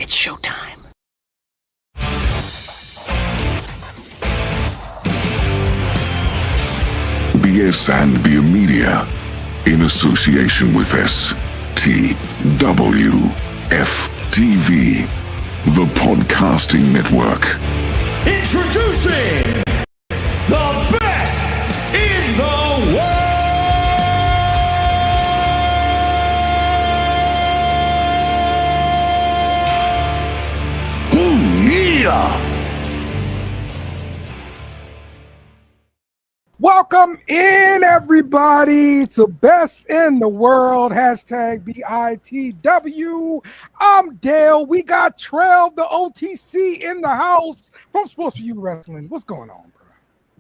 It's showtime. BS and Beer Media, in association with STWF TV, the podcasting network. Introducing the best in the world! Yeah! Welcome in, everybody, to Best in the World, hashtag BITW. I'm Dale. We got Trev, the OTC, in the house from Sports for You Wrestling. What's going on, bro?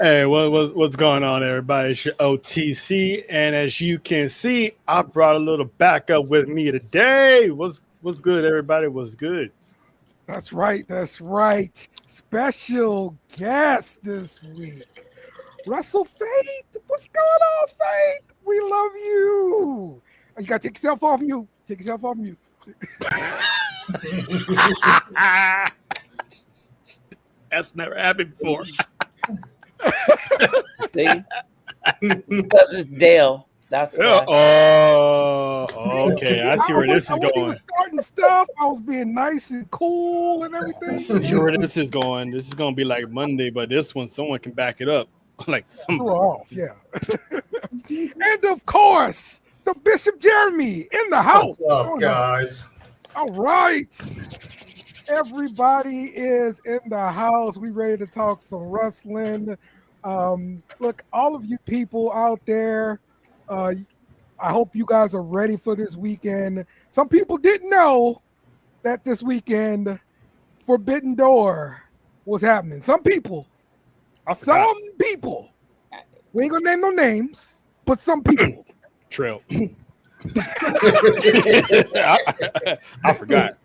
Hey, what's going on, everybody? It's your OTC, and as you can see, I brought a little backup with me today. What's good, everybody? What's good? That's right. That's right. Special guest this week. Russell Faith, what's going on, Faith? We love you. You gotta take yourself off mute. Take yourself off mute. That's never happened before. See? Because it's Dale. That's why. Oh, okay. I see where this is going. Starting stuff. I was being nice and cool and everything. I see where this is going. This is gonna be like Monday, but this one, someone can back it up. Like some off, yeah. And of course, the Bishop Jeremy in the house. What's up, guys? All right. Everybody is in the house. We ready to talk some wrestling. Look, all of you people out there, I hope you guys are ready for this weekend. Some people didn't know that this weekend Forbidden Door was happening. Some people, we ain't gonna name no names, but some people. Trail. I forgot.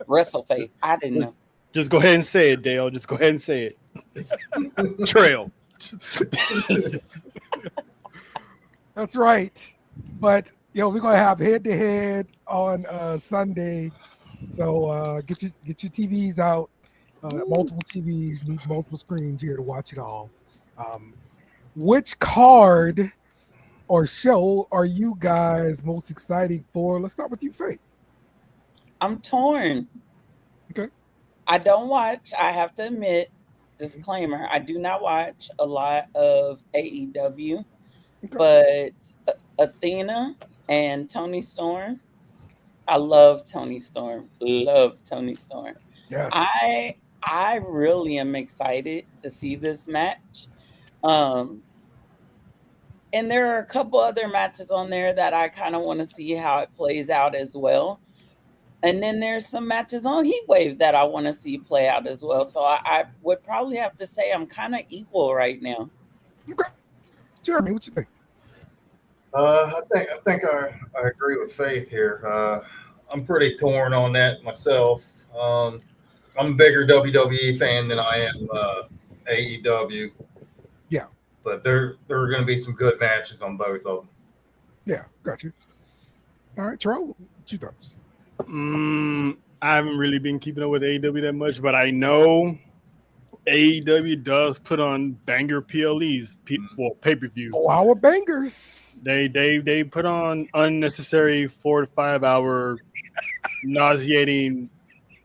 Wrestle Faith. I didn't know. Just go ahead and say it, Dale. Just go ahead and say it. Trail. That's right. But we're gonna have head-to-head on Sunday. So get your TVs out. Multiple TVs, need multiple screens here to watch it all. Which card or show are you guys most excited for? Let's start with you, Faith. I'm torn. Okay. I don't watch, I have to admit, disclaimer, I do not watch a lot of AEW, but Athena and Tony Storm, I love Tony Storm. Love Tony Storm. Yes. I really am excited to see this match. And there are a couple other matches on there that I kind of want to see how it plays out as well. And then there's some matches on Heatwave that I want to see play out as well. So I would probably have to say I'm kind of equal right now. Okay. Jeremy, what you think? I think I agree with Faith here. I'm pretty torn on that myself. I'm a bigger WWE fan than I am AEW. Yeah. But there are going to be some good matches on both of them. Yeah, got you. All right, Charles, what you thoughts? I haven't really been keeping up with AEW that much, but I know AEW does put on banger PLEs, pay-per-view. Oh, our bangers. They put on unnecessary 4 to 5 hour nauseating,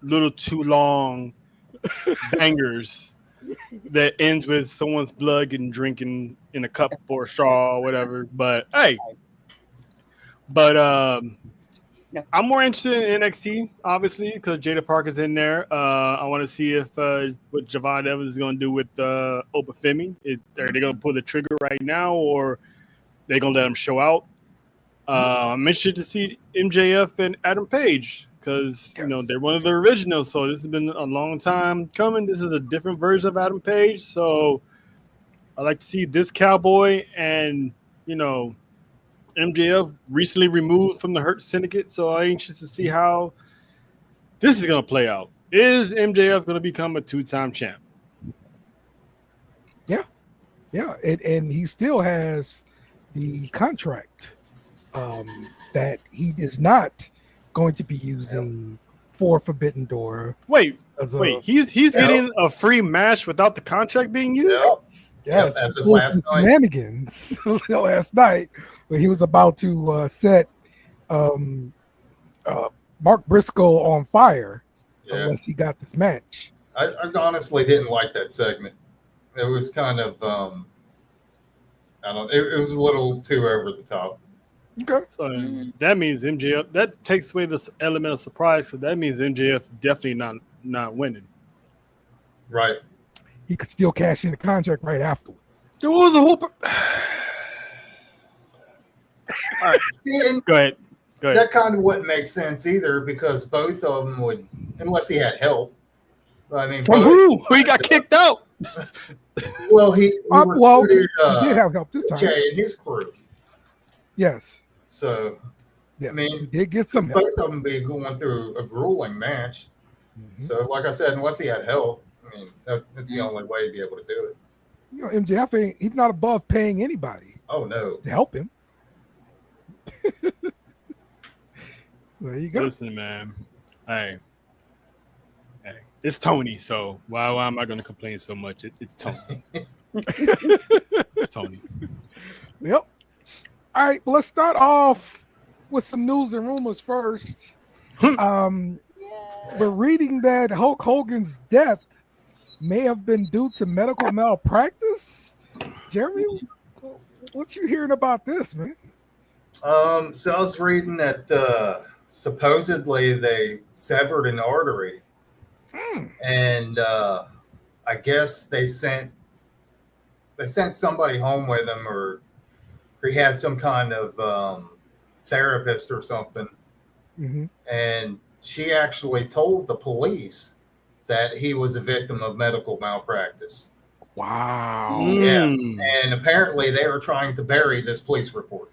little too long bangers that ends with someone's blood getting drinking in a cup or a straw or whatever. But hey, I'm more interested in NXT, obviously, because Jada Parker's in there. I want to see if what Javon Evans is going to do with Obafemi. Are they going to pull the trigger right now, or they going to let him show out? I'm interested to see MJF and Adam Page, because they're one of the originals. So this has been a long time coming. This is a different version of Adam Page. So I like to see this cowboy and MJF recently removed from the Hurt Syndicate. So I'm anxious to see how this is going to play out. Is MJF going to become a 2-time champ? Yeah, and he still has the contract that he is not going to be using for Forbidden Door. Wait, as a- wait. He's getting a free match without the contract being used. Yep. Yes, As of pulled last some night. shenanigans last night when he was about to set Mark Briscoe on fire Yeah. unless he got this match. I honestly didn't like that segment. It was kind of, I don't. It was a little too over the top. Okay. So that means MJF. That takes away this element of surprise. So that means MJF definitely not winning. Right. He could still cash in the contract right afterward. There was a whole. All right, See, and go ahead. that kind of wouldn't make sense either because both of them would, unless he had help. I mean, From who? He got kicked out. Well, he recruited, he did have help this time. Jay and his crew. Yes. So, Yes. I mean, he did get some help. both of them be going through a grueling match. Mhm. So, like I said, unless he had help, I mean, that's the only way to be able to do it. You know, MJF he's not above paying anybody Oh, no. to help him. There you go. Listen, man. Hey, it's Tony. So why am I going to complain so much? It's Tony. It's Tony. Yep. All right, well, let's start off with some news and rumors first. We're reading that Hulk Hogan's death may have been due to medical malpractice. Jeremy, what you hearing about this, man? So I was reading that supposedly they severed an artery, and I guess they sent somebody home with him, or he had some kind of therapist or something, and she actually told the police that he was a victim of medical malpractice. Wow. Yeah, and apparently they were trying to bury this police report.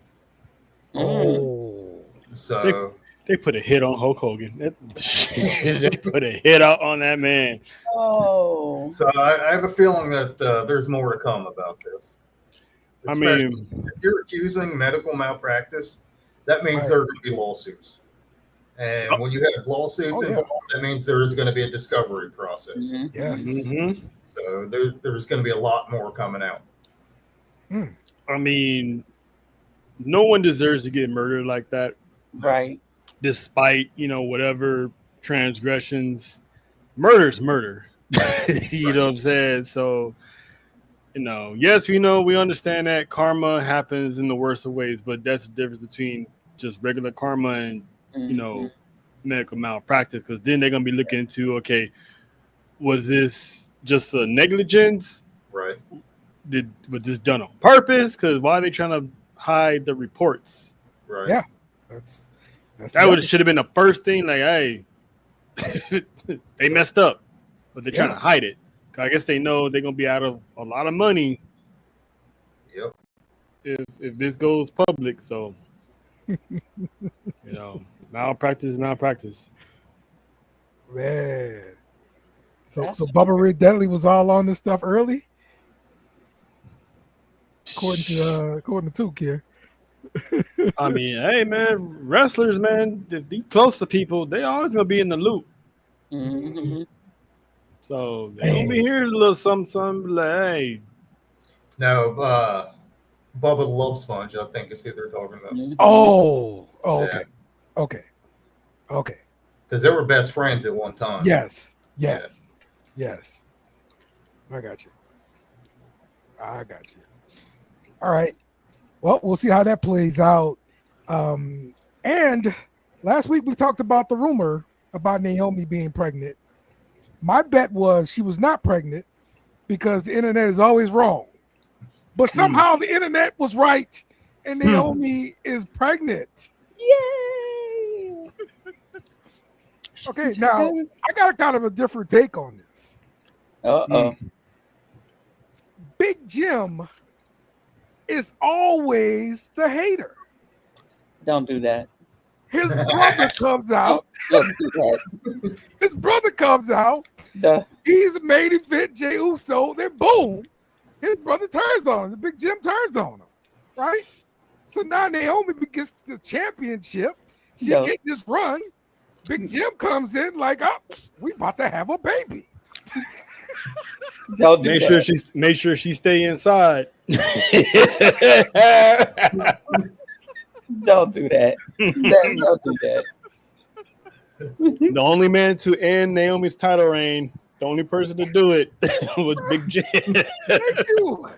Oh. So They put a hit on Hulk Hogan. They put a hit out on that man. Oh. So I have a feeling that there's more to come about this. I Especially mean, if you're accusing medical malpractice, that means Right. there are going to be lawsuits. And when you have lawsuits Oh, yeah. involved, that means there is going to be a discovery process. Mhm. Yes. So there's going to be a lot more coming out. I mean, no one deserves to get murdered like that, Right. despite whatever transgressions. Murder's murder. You know what I'm saying? So, yes, we understand that karma happens in the worst of ways, but that's the difference between just regular karma and medical malpractice, because then they're gonna be looking into, okay, was this just a negligence? Right. Was this done on purpose? Because why are they trying to hide the reports? Right. Yeah. That's That should have been the first thing. Like, hey, they messed up, but they're trying to hide it. 'Cause I guess they know they're gonna be out of a lot of money. Yep. If this goes public. So, malpractice. Man. So That's- Bubba Ray Dudley was all on this stuff early, according to Took here. I mean, hey, man, wrestlers, man, if they close to people, they always gonna be in the loop. Mm-hmm. So they gonna be hearing a little something, like, hey, No, Bubba the Love Sponge, I think is who they're talking about. Oh, Yeah. okay. Because they were best friends at one time. Yes. I got you. All right. Well, we'll see how that plays out. And last week we talked about the rumor about Naomi being pregnant. My bet was she was not pregnant because the internet is always wrong. But somehow the internet was right and Naomi is pregnant. Yay! Okay, now I got a kind of a different take on this. Uh-oh. Big Jim is always the hater. Don't do that. His brother comes out. Don't do that. His brother comes out. Duh. He's the main event, Jey Uso. Then boom, his brother turns on him. The Big Jim turns on him, right? So now Naomi gets the championship. She No. get this run. Big Jim comes in like, oh, we about to have a baby. Don't do that. Make sure she stay inside. Don't do that. Don't do that. The only man to end Naomi's title reign, the only person to do it was Big Jim. Thank you.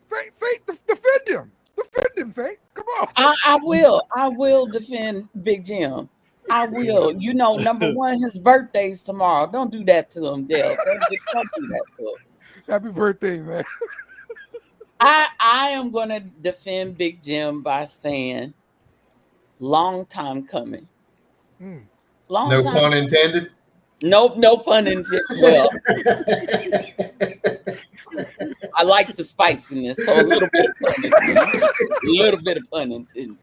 Faith, defend him. Defend him, Faith. Come on. I will defend Big Jim. I will. You know, number one, his birthday's tomorrow. Don't do that to him, Dale. Don't do that to him. Happy birthday, man. I am gonna defend Big Jim by saying, long time coming. Long No time. pun intended. Nope, no pun intended. Well, I like the spiciness, so a little bit of pun intended. A little bit of pun intended.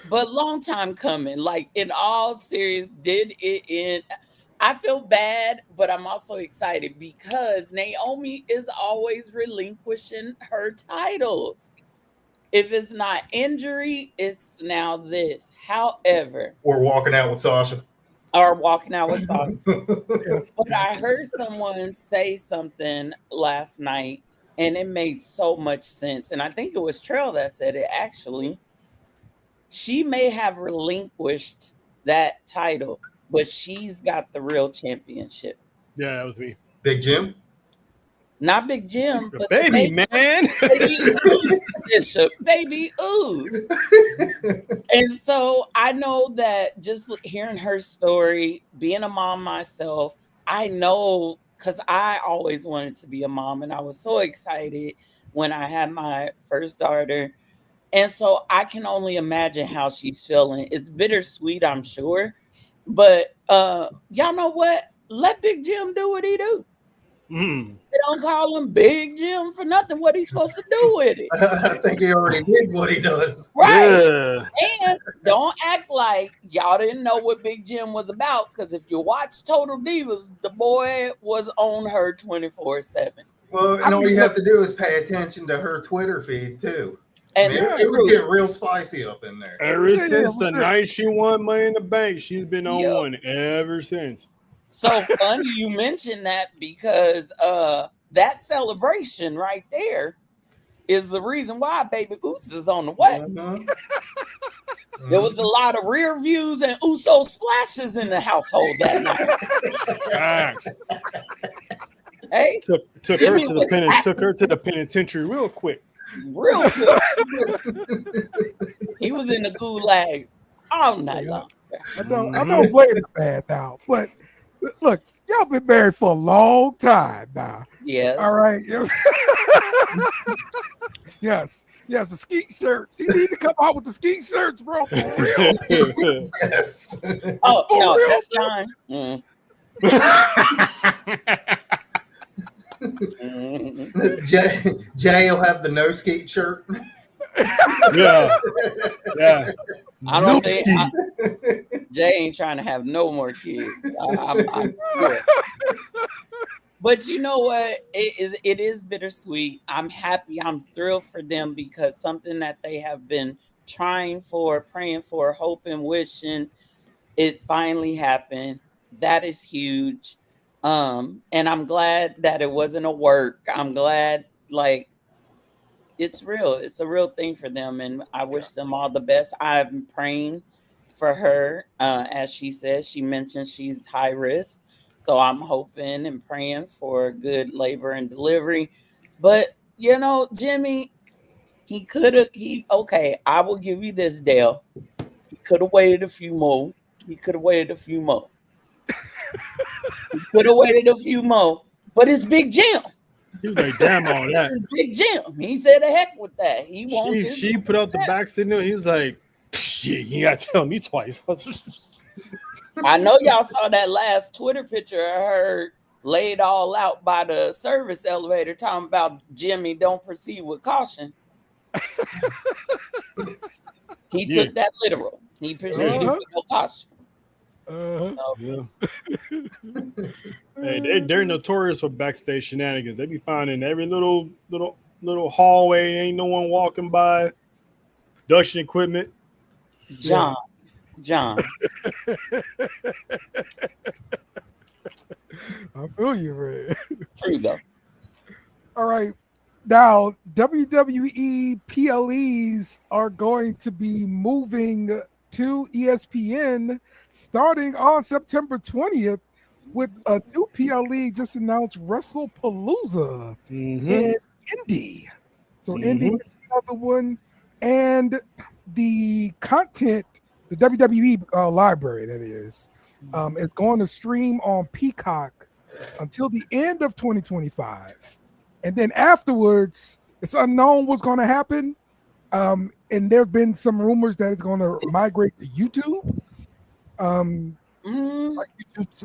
But long time coming. Like, in all serious, did it end? I feel bad, but I'm also excited because Naomi is always relinquishing her titles. If it's not injury, it's now this. However, Or walking out with Sasha. or walking out with Sasha. But I heard someone say something last night, and it made so much sense. And I think it was Trail that said it, actually. She may have relinquished that title, but she's got the real championship. Yeah, that was me. Big Jim. Not Big Jim, but Baby, man. Baby Ooze. And so I know that just hearing her story, being a mom myself, I know, because I always wanted to be a mom, and I was so excited when I had my first daughter. And so I can only imagine how she's feeling. It's bittersweet, I'm sure. But y'all know what? Let Big Jim do what he do. They don't call him Big Jim for nothing. What he's supposed to do with it? I think he already did what he does. Right. Yeah. And don't act like y'all didn't know what Big Jim was about, because if you watch Total Divas, the boy was on her 24/7. Well, and all you have to do is pay attention to her Twitter feed too. And Man, it was getting real spicy up in there. Ever since the night she won Money in the Bank, she's been on Yep. one ever since. so funny you mentioned that, because that celebration right there is the reason why Baby Oos is on the way. There was a lot of rear views and Uso splashes in the household that night. Hey, Took her to the penitentiary real quick. real quick. He was in the gulag all night long. I don't blame the man now, but look, y'all been married for a long time now. Yeah. All right. Yes. The skeet shirts. He need to come out with the skeet shirts, bro. For real. Yes. Oh, For no, real, that's bro. fine. Jay will have the no skeet shirt. Yeah. I don't think Jay ain't trying to have no more kids. I'm sure. But you know what? It is bittersweet. I'm happy. I'm thrilled for them, because something that they have been trying for, praying for, hoping, wishing, it finally happened. That is huge. And I'm glad that it wasn't a work. I'm glad, like, it's real. It's a real thing for them, and I wish them all the best. I'm praying for her. As she says, she mentioned she's high risk. So I'm hoping and praying for good labor and delivery. But, you know, Jimmy, okay, I will give you this, Dale. He could have waited a few more. He could have waited a few more. But it's Big Jim. He was like, damn all that. It's Big Jim. He said, the heck with that. He won't. She put out the back signal. He was like, shit, you gotta tell me twice. I know y'all saw that last Twitter picture of her laid all out by the service elevator talking about Jimmy don't proceed with caution. He took that literal. He proceeded with no caution. Hey, they're notorious for backstage shenanigans. They be finding every little hallway, ain't no one walking by, production equipment. John, John. I feel you, man. True though. All right. Now, WWE PLEs are going to be moving to ESPN starting on September 20th with a new PLE just announced, WrestlePalooza in Indy. So Indy is another one. And the content, the WWE library, that is going to stream on Peacock until the end of 2025. And then afterwards, it's unknown what's going to happen. And there have been some rumors that it's going to migrate to YouTube.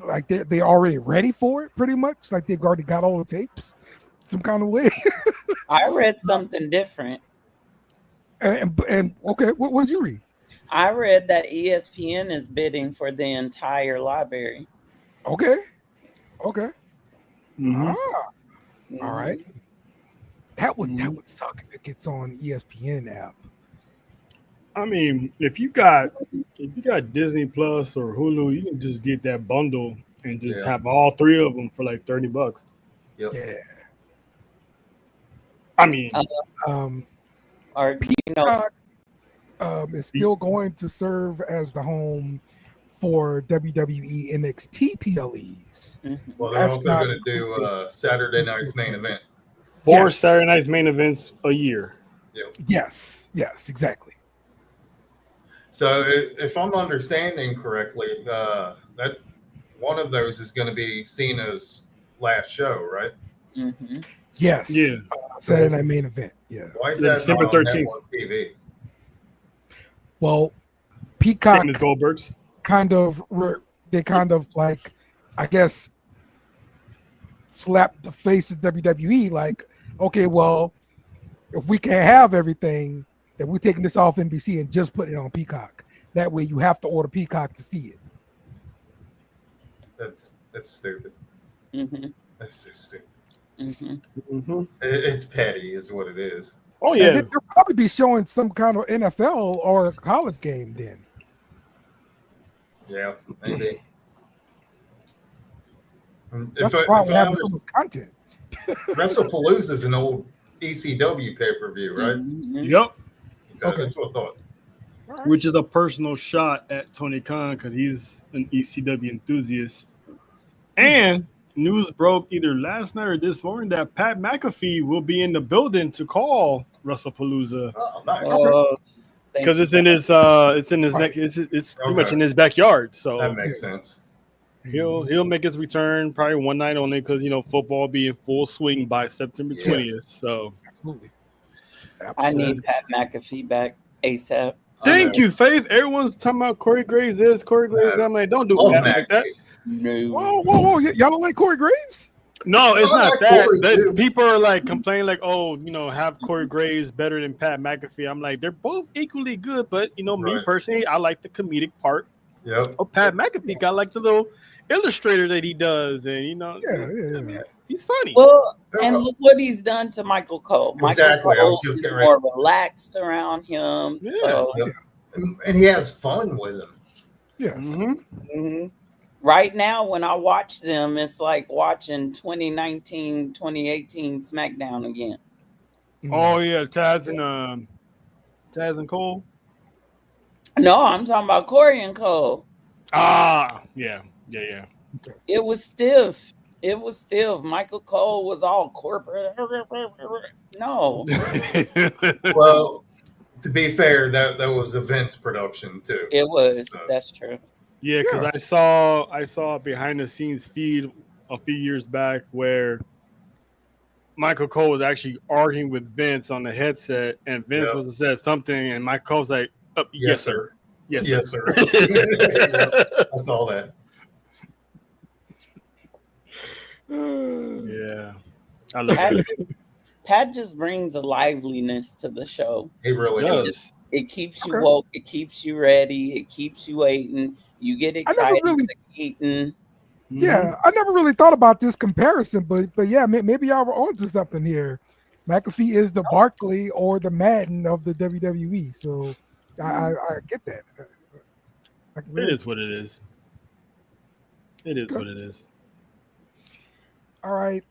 Like they're already ready for it, pretty much. Like they've already got all the tapes, some kind of way. I read something different. And okay, what did you read? I read that ESPN is bidding for the entire library. Okay. Mm-hmm. All right. That would suck if it gets on ESPN app. I mean, if you got Disney Plus or Hulu, you can just get that bundle and just have all three of them for like $30. Yep. Yeah. I mean, or Peacock is still going to serve as the home for WWE NXT PLEs. Well, they're also going to do Saturday night's main event. 4 Saturday night's main events a year. Yep. Yes, exactly. So if I'm understanding correctly, that one of those is going to be seen as last show, right? Mm-hmm. Yes. Yeah. Saturday night main event. Yeah. Why is that December not on 13th. network TV? Well, Peacock Same as Goldberg's. they kind of like, I guess, slapped the face of WWE like, okay, well, if we can't have everything, then we're taking this off NBC and just putting it on Peacock. That way you have to order Peacock to see it. That's stupid. Mm-hmm. That's so stupid. Mm-hmm. Mm-hmm. It's petty is what it is. Oh And yeah. then they'll probably be showing some kind of NFL or college game then. Yeah, maybe. That's the problem with having so much content. WrestlePalooza is an old ECW pay-per-view, right? Mm-hmm. Yep. Okay. That's what I thought. All right. Which is a personal shot at Tony Khan because he's an ECW enthusiast. And news broke either last night or this morning that Pat McAfee will be in the building to call WrestlePalooza Oh, nice. because it's in his neck. It's pretty much in his backyard. So That makes sense. he'll make his return probably one night only because football will be in full swing by September 20th. So Absolutely. I need Pat McAfee back ASAP. thank you, Faith. Everyone's talking about Corey Graves is Corey Graves. I'm like, don't do Love that like that. No. Whoa. Y'all don't like Corey Graves? No, it's I not like that. Corey, too. People are like complaining, like, oh, have Corey Graves better than Pat McAfee. I'm like, they're both equally good, but me Right. personally, I like the comedic part Yep. of Pat McAfee. I like the little illustrator that he does, and Yeah. he's funny. Well, and look what he's done to Michael Cole. Exactly. I Michael was Cole just is getting more relaxed around him. Yeah. So, Yep. And he has fun with him. Yes. mhm. Right now, when I watch them, it's like watching 2019, 2018 SmackDown again. Oh yeah, Taz and Cole. No, I'm talking about Corey and Cole. Yeah. It was stiff. Michael Cole was all corporate. No. Well, to be fair, that was a Vince production too. It was. That's true. Yeah, because I saw a behind the scenes feed a few years back where Michael Cole was actually arguing with Vince on the headset, and Vince must have said something, and Michael Cole's like, "Yes, sir. Yes, sir. I saw that. Yeah, I love it. Pat just brings a liveliness to the show. He really does. It keeps you woke. It keeps you ready. It keeps you waiting. You get excited. Eating. Yeah, I never really thought about this comparison, but yeah, maybe y'all were onto something here. McAfee is the Barkley or the Madden of the WWE, so I get that. It is what it is. It is what it is. All right.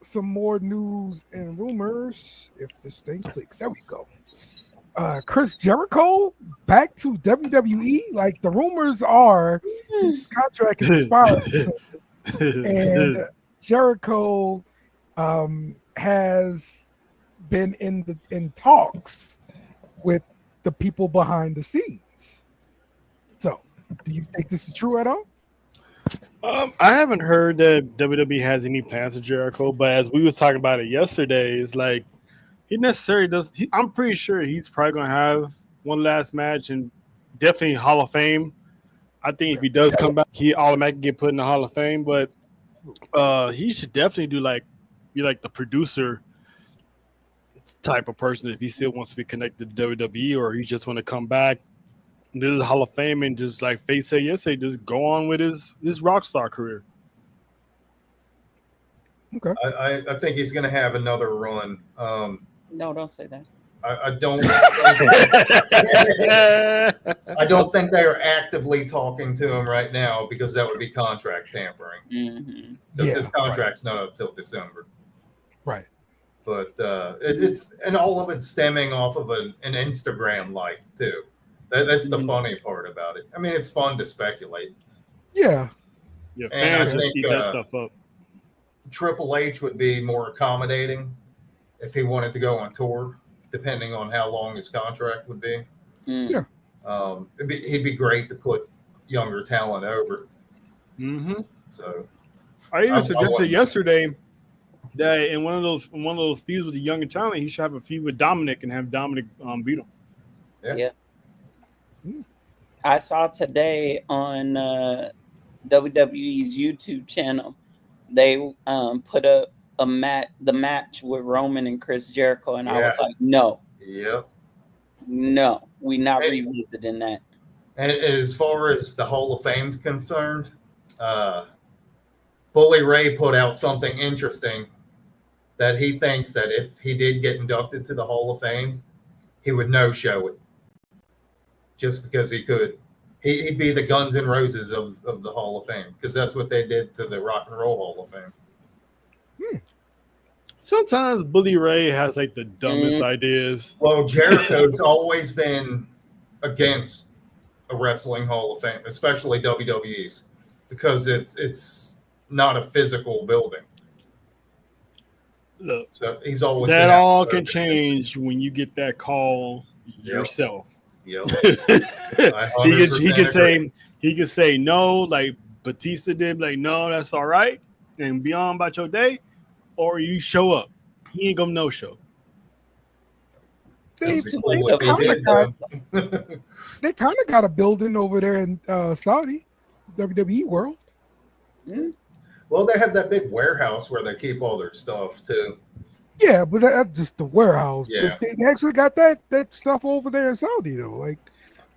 Some more news and rumors. If this thing clicks, there we go. Chris Jericho back to WWE. Like the rumors are, his contract is expired, and Jericho has been in talks with the people behind the scenes. So, do you think this is true at all? I haven't heard that WWE has any plans for Jericho, but as we was talking about it yesterday, it's like he necessarily does. I'm pretty sure he's probably gonna have one last match and definitely Hall of Fame. I think if he does come back, he automatically get put in the Hall of Fame. But he should definitely be like the producer type of person if he still wants to be connected to WWE, or he just want to come back. This is Hall of Fame and just like Faith said yesterday, just go on with his rock star career. Okay. I think he's going to have another run. No, don't say that. I don't. I don't think they are actively talking to him right now because that would be contract tampering. Mm-hmm. Because his contract's not up till December. Right. But it's and all of it's stemming off of an Instagram like too. That's the funny part about it. I mean, it's fun to speculate. Yeah. Yeah, And I fans just think eat that stuff up. Triple H would be more accommodating if he wanted to go on tour, depending on how long his contract would be. Yeah. He'd be great to put younger talent over. Mm-hmm. So I even suggested yesterday that in one of those feuds with the younger talent, he should have a feud with Dominic and have Dominic beat him. Yeah. I saw today on WWE's YouTube channel, they put up the match with Roman and Chris Jericho, and I was like, no, we not revisiting that. And as far as the Hall of Fame's concerned, Bully Ray put out something interesting that he thinks that if he did get inducted to the Hall of Fame, he would no-show it. Just because he could. He'd be the Guns N' Roses of the Hall of Fame, because that's what they did to the Rock and Roll Hall of Fame. Sometimes Bully Ray has like the dumbest ideas. Well, Jericho's always been against a wrestling Hall of Fame, especially WWE's, because it's not a physical building. Look, so he's always that all can change when you get that call yourself. Yep. he could say no, like Batista did, like no, that's all right, and be on about your day, or you show up. He ain't gonna no show. They kind of got a building over there in Saudi, WWE World. Well, they have that big warehouse where they keep all their stuff too. Yeah, but that's just the warehouse. Yeah. But they actually got that stuff over there in Saudi though. Like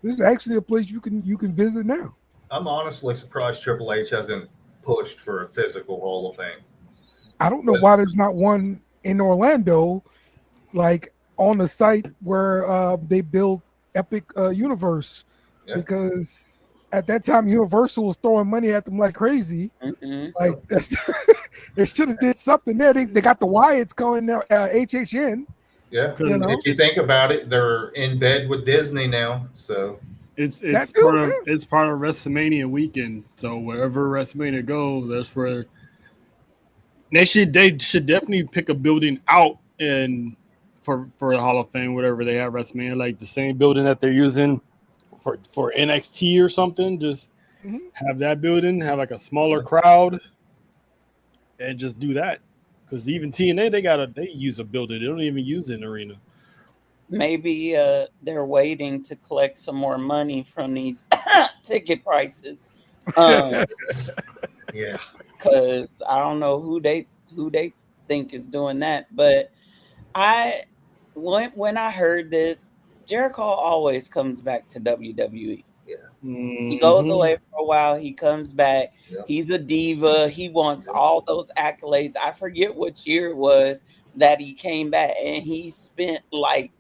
this is actually a place you can visit now. I'm honestly surprised Triple H hasn't pushed for a physical Hall of Fame. I don't know why there's not one in Orlando, like on the site where they built Epic Universe, because at that time Universal was throwing money at them like crazy. Like they should have did something there. They got the Wyatts going now, HHN. Yeah, if you think about it, they're in bed with Disney now, so it's part of WrestleMania weekend. So wherever WrestleMania goes, that's where they should definitely pick a building out and for the Hall of Fame, whatever they have WrestleMania, like the same building that they're using for NXT or something. Just have that building, have like a smaller crowd, and just do that. Because even TNA, they use a building. They don't even use an arena. Maybe they're waiting to collect some more money from these ticket prices. Yeah, because I don't know who they think is doing that. But when I heard this, Jericho always comes back to WWE. Yeah. He goes away for a while. He comes back. Yeah. He's a diva. He wants all those accolades. I forget which year it was that he came back, and he spent like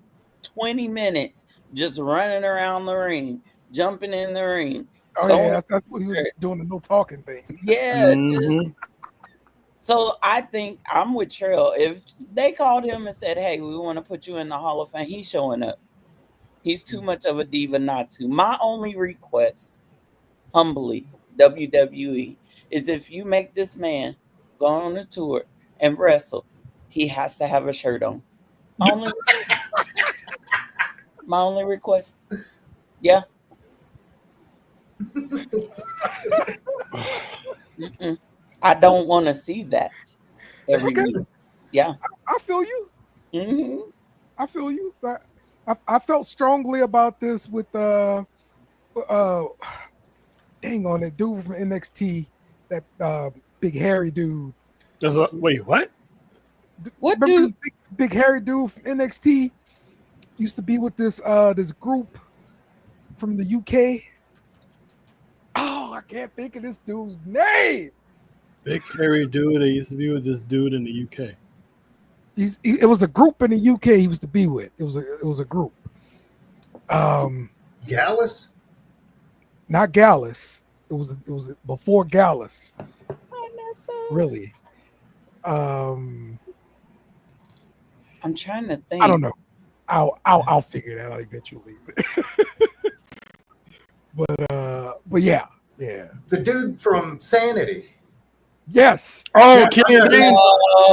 20 minutes just running around the ring, jumping in the ring. Oh yeah, that's what he was doing, the no talking thing. Yeah. So I think I'm with Trill. If they called him and said, "Hey, we want to put you in the Hall of Fame," he's showing up. He's too much of a diva not to. My only request, humbly, WWE, is if you make this man go on a tour and wrestle, he has to have a shirt on. My only request. Yeah. I don't want to see that every week. Yeah. I feel you. Mm-hmm. I feel you. I felt strongly about this with dang on that dude from NXT, that big hairy dude. Wait, what? What Remember dude? Big hairy dude from NXT used to be with this group from the UK. Oh, I can't think of this dude's name. Big hairy dude that used to be with this dude in the UK. It was a group in the UK he used to be with. It was a group. Gallus? Not Gallus. It was before Gallus. Really. I'm trying to think. I don't know. I'll figure that out eventually. but yeah. The dude from Sanity. Yes. Oh, yeah. Killian Dane.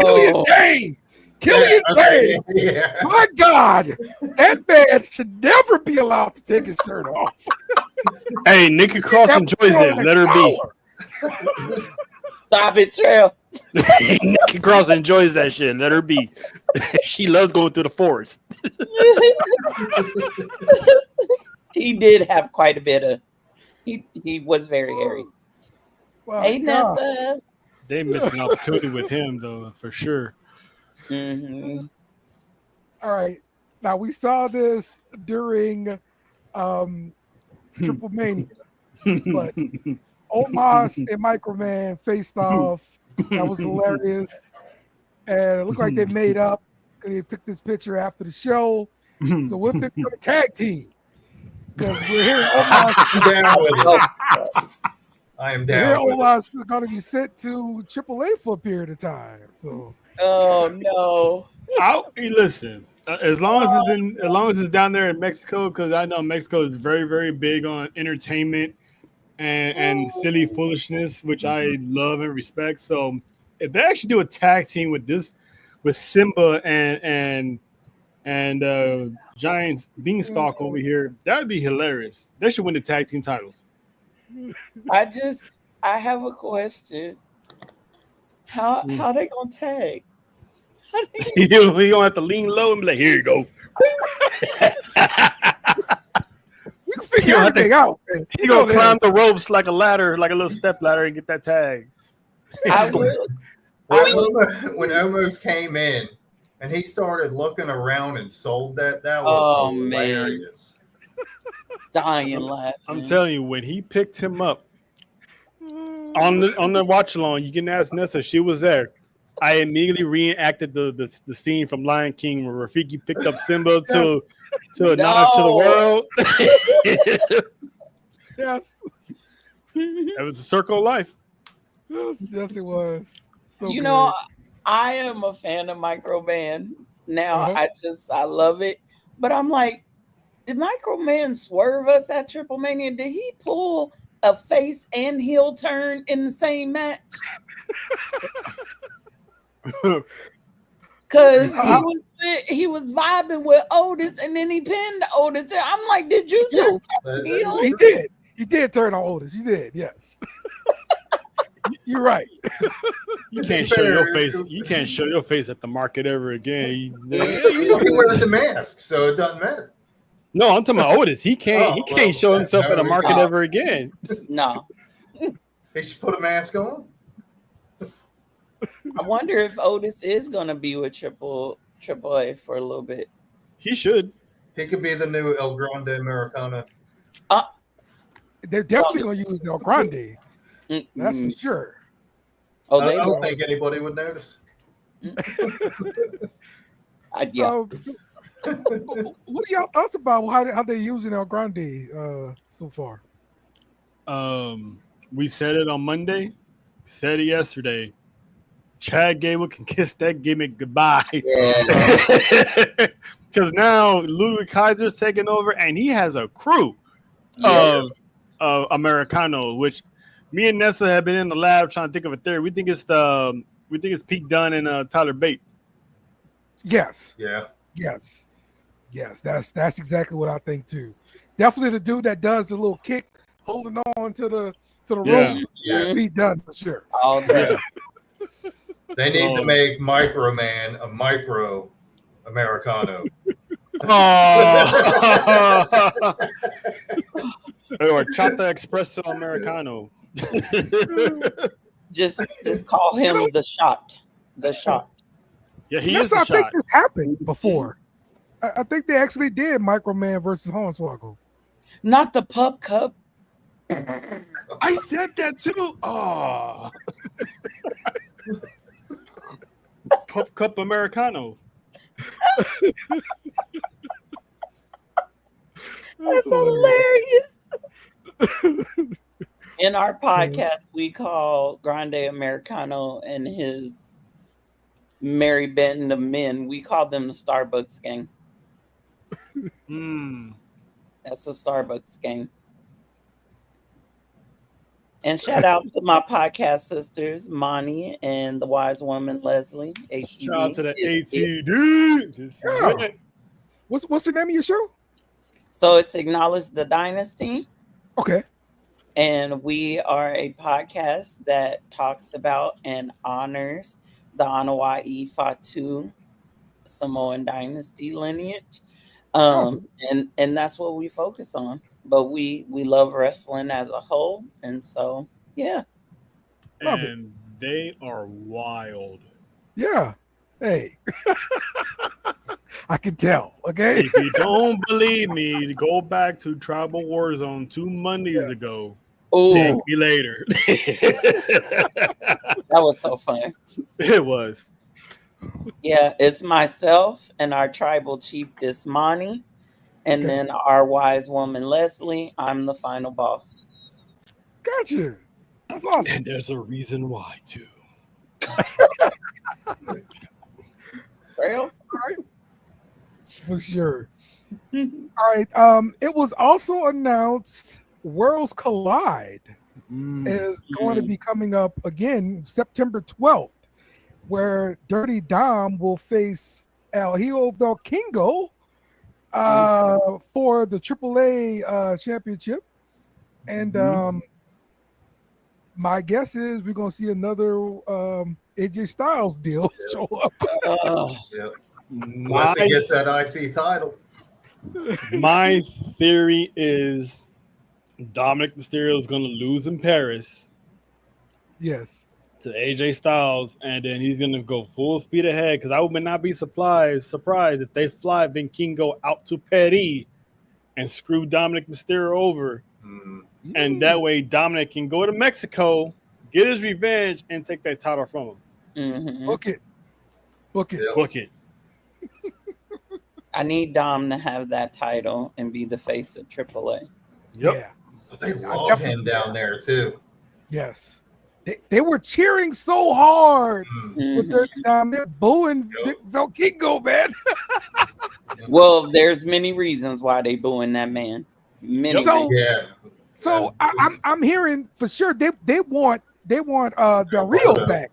Killian Dane. Killian Dane. Yeah. My God, that man should never be allowed to take his shirt off. Hey, Nikki Cross enjoys it. Let her be. Stop it, Trail. Nikki Cross enjoys that shit. Let her be. She loves going through the forest. He did have quite a bit of. He was very hairy. Hey, Nessa. They missed an opportunity with him, though, for sure. Mm-hmm. All right. Now we saw this during Triplemania, but Omos and Microman faced off. That was hilarious, and it looked like they made up. They took this picture after the show. So with them for the tag team, because we're hearing Omos. I am Here down. Omos is going to be sent to AAA for a period of time. So. Oh no! Listen. As long as it's down there in Mexico, because I know Mexico is very, very big on entertainment and silly foolishness, which I love and respect. So if they actually do a tag team with Simba and Giants Beanstalk over here, that would be hilarious. They should win the tag team titles. I have a question. How they gonna tag? He gonna have to lean low and be like, "Here you go." We can figure everything out. He gonna climb the ropes like a ladder, like a little step ladder, and get that tag. I will. When Omos came in and he started looking around and sold that was hilarious. Dying laughing. I'm telling you, when he picked him up on the watch along, you can ask Nessa, she was there. I immediately reenacted the scene from Lion King where Rafiki picked up Simba to a nod to the world. Yes. It was a circle of life. Yes, it was. So you good. know, I am a fan of Microman. Now I love it. But I'm like, did Microman swerve us at Triplemania? Did he pull a face and heel turn in the same match? Because he was vibing with Otis and then he pinned Otis. I'm like, did you just heel? He did turn on Otis. You did, yes. You're right. You can't show your face. You can't show your face at the market ever again. He wears a mask, so it doesn't matter. No, I'm talking about Otis. He can't show himself at the market ever again. No. He should put a mask on. I wonder if Otis is going to be with AAA for a little bit. He should. He could be the new El Grande Americana. They're definitely going to use El Grande. That's for sure. Oh, I don't think anybody would notice. Yeah. What do y'all thoughts about how they using El Grande so far? We said it on Monday, said it yesterday. Chad Gable can kiss that gimmick goodbye. Because now Ludwig Kaiser's taking over, and he has a crew of Americano, which me and Nessa have been in the lab trying to think of a theory. We think it's Pete Dunne and Tyler Bate. Yes. Yeah. Yes. That's exactly what I think too. Definitely the dude that does the little kick, holding on to the rope. Yeah. Pete Dunne for sure. All day. They need to make Micro Man a micro Americano. Or Chata Espresso Americano. Just call him the shot. The shot. Yeah, he Yes, is the I think shot. this happened before. I think they actually did Micro Man versus Hornswoggle. Not the Pup Cup. I said that too. Oh. Pup Cup Americano. That's hilarious. In our podcast, we call Grande Americano and his Mary Benton of men. We call them the Starbucks gang. That's the Starbucks gang. And shout out to my podcast sisters, Monty and the wise woman Leslie. HED. Shout out to the It's it. ATD. Yeah. What's the name of your show? So it's Acknowledge the Dynasty. Okay. And we are a podcast that talks about and honors the Anawa'i Fatu Samoan dynasty lineage. Awesome. And that's what we focus on. But we love wrestling as a whole. And so, yeah. Love it. And they are wild. Yeah. Hey. I can tell. Okay. If you don't believe me, go back to Tribal Warzone 2 Mondays ago. Oh, Thank me later. that was so fun. It was. Yeah, it's myself and our tribal chief Dismani, and then our wise woman Leslie. I'm the final boss. Gotcha. That's awesome. And there's a reason why too. Real? All right. For sure. All right. It was also announced Worlds Collide is going to be coming up again September 12th, where Dirty Dom will face El Hijo del Kingo for the AAA championship. And my guess is we're going to see another AJ Styles deal show up. Once he gets that IC title. My theory is Dominic Mysterio is going to lose in Paris. Yes. To AJ Styles, and then he's going to go full speed ahead, because I would not be surprised if they fly Ben Kingo out to Paris and screw Dominic Mysterio over. And that way Dominic can go to Mexico, get his revenge, and take that title from him. Book it. Book it. I need Dom to have that title and be the face of AAA. Yeah. They love him down there too. Yes. They were cheering so hard with Dirty Dom. They're booing Del Kingo, man. Well, there's many reasons why they booing that man. Many. So I'm hearing for sure they want Del Rio back.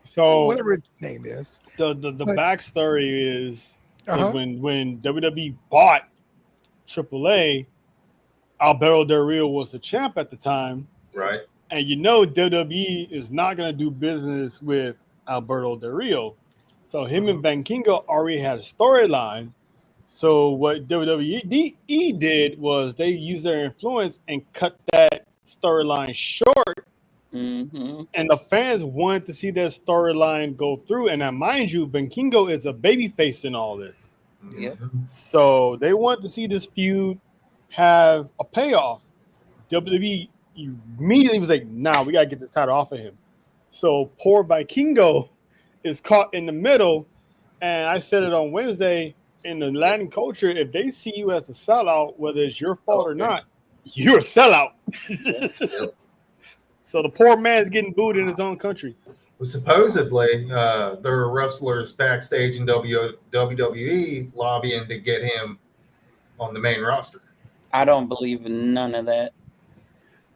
So whatever his name is. The backstory is when WWE bought AAA, Alberto Del Rio was the champ at the time. Right. And WWE is not going to do business with Alberto Del Rio. So him and Van Kingo already had a storyline. So what WWE did was they used their influence and cut that storyline short. And the fans wanted to see that storyline go through. And now, mind you, Van Kingo is a babyface in all this. So they want to see this feud have a payoff. WWE immediately was like, nah, we got to get this title off of him. So poor Vikingo is caught in the middle, And I said it on Wednesday. In the Latin culture, if they see you as a sellout, whether it's your fault or not, you're a sellout. So the poor man's getting booed in his own country. Well, supposedly, there are wrestlers backstage in WWE lobbying to get him on the main roster. I don't believe in none of that.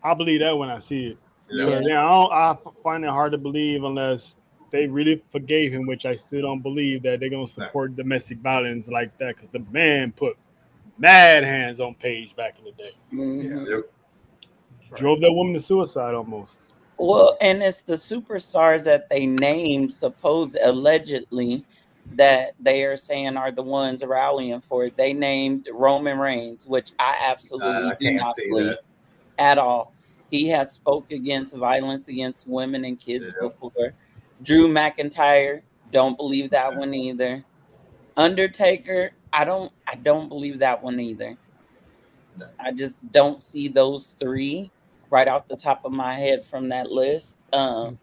I believe that when I see it. Yeah. I find it hard to believe unless they really forgave him, which I still don't believe that they're going to support domestic violence like that, because the man put mad hands on Paige back in the day. Mhm. Yep. Drove that woman to suicide almost. Well, and it's the superstars that they named, allegedly, that they are saying are the ones rallying for it. They named Roman Reigns, which I absolutely do not believe at all. He has spoke against violence against women and kids before. Drew McIntyre, don't believe that one either. Undertaker, I don't believe that one either. I just don't see those three right off the top of my head from that list. I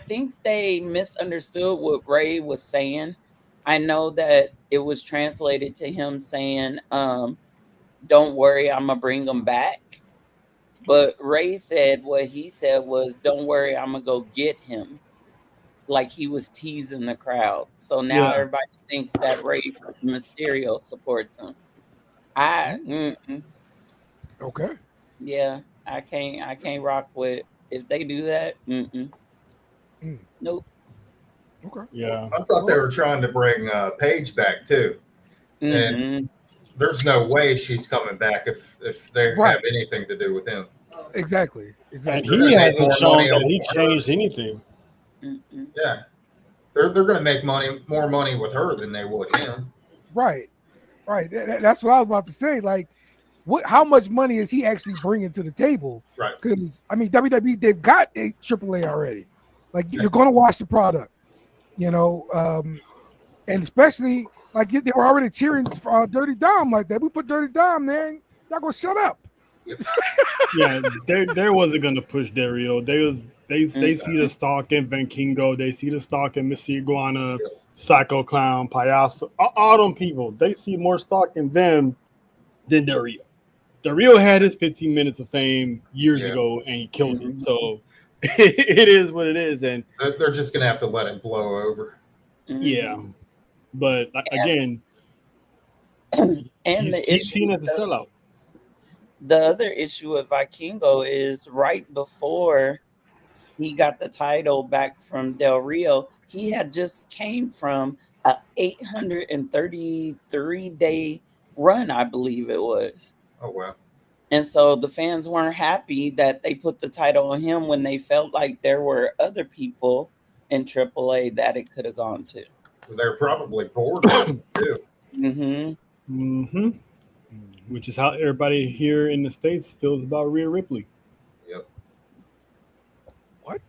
think they misunderstood what Ray was saying. I know that it was translated to him saying, don't worry, I'm gonna bring them back. But Ray said what he said was, don't worry, I'm going to go get him. Like he was teasing the crowd. So now everybody thinks that Ray Mysterio supports him. Okay. Yeah, I can't rock with if they do that. Nope. Okay. Yeah. I thought they were trying to bring Paige back too. And there's no way she's coming back if they have anything to do with him. Exactly. And he hasn't shown that he changed anything. Yeah. They're going to make more money with her than they would him. Right. That's what I was about to say. Like, how much money is he actually bringing to the table? Right. Because, I mean, WWE, they've got a AAA already. Like, you're going to watch the product, you know, and especially, like, they were already cheering Dirty Dom like that. We put Dirty Dom there, and y'all going to shut up. Yeah, they wasn't going to push Dario. They see the stock in Venkingo. They see the stock in Missy Iguana, Psycho Clown, Payaso. All them people, they see more stock in them than Dario. Dario had his 15 minutes of fame years ago, and he killed it. So it is what it is. And they're just going to have to let it blow over. Yeah. But, again, he's seen as a sellout. The other issue with Vikingo is right before he got the title back from Del Rio, he had just came from a 833-day run, I believe it was. Oh, wow. And so the fans weren't happy that they put the title on him when they felt like there were other people in AAA that it could have gone to. They're probably bored of it, too. Which is how everybody here in the States feels about Rhea Ripley. Yep. What?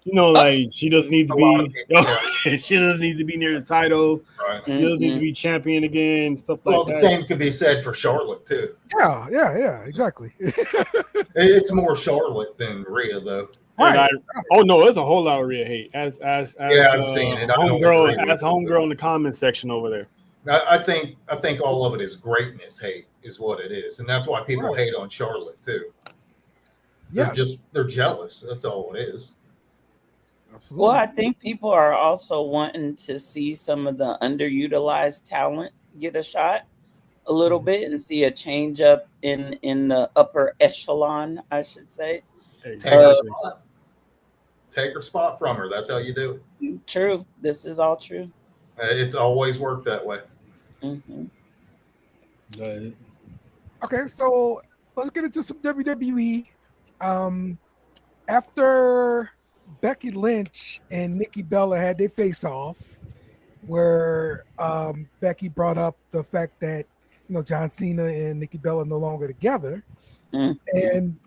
You know, like she doesn't need to be. She doesn't need to be near the title. Right. She doesn't need to be champion again. Stuff like that. Well, the same could be said for Charlotte too. Yeah, exactly. It's more Charlotte than Rhea, though. Right. No, there's a whole lot of Rhea hate. As I've seen it. Homegirl in the comments section over there. I think all of it is greatness hate is what it is, and that's why people hate on Charlotte too. They're jealous. That's all it is. Absolutely. Well, I think people are also wanting to see some of the underutilized talent get a shot a little bit and see a change up in the upper echelon, I should say. Take her spot from her. That's how you do it. True. This is all true. It's always worked that way. Okay, so let's get into some WWE. After Becky Lynch and Nikki Bella had their face off, where Becky brought up the fact that John Cena and Nikki Bella no longer together, and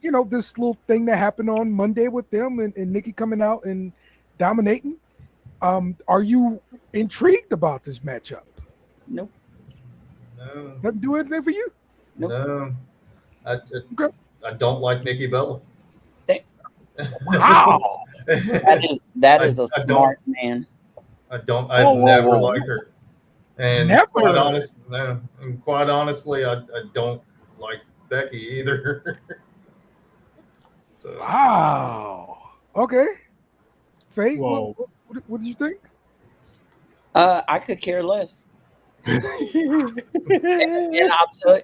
this little thing that happened on Monday with them and Nikki coming out and dominating. Are you intrigued about this matchup? Nope. No. Doesn't do anything for you? Nope. No. I don't like Nikki Bella. Wow. That is a smart man. I've Whoa, never whoa. liked her. And Never? quite honestly, I don't like Becky either. So Wow. Okay. Faith, Whoa. what did you think? I could care less. And I'll tell you,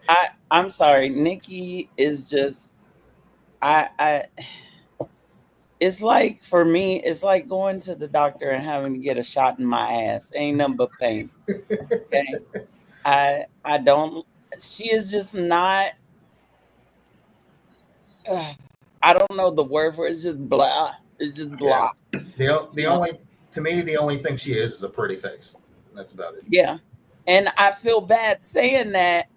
I'm sorry, Nikki is just I it's like, for me, it's like going to the doctor and having to get a shot in my ass. Ain't nothing but pain. Okay. I don't, she is just not, I don't know the word for it. It's just blah. It's just blah. the only thing she is a pretty face. That's about it. Yeah. And I feel bad saying that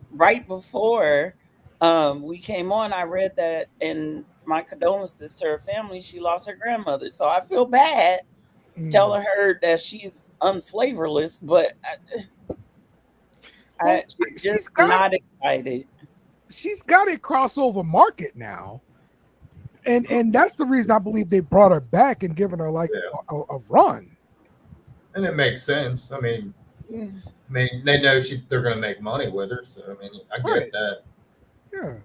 right before we came on. I read that, and my condolences to her family. She lost her grandmother. So I feel bad telling her that she's unflavorless, but I'm just not excited. She's got a crossover market now. And that's the reason I believe they brought her back and given her like a run. And it makes sense. I mean, they know they're going to make money with her. So, I mean, I get that. Yeah.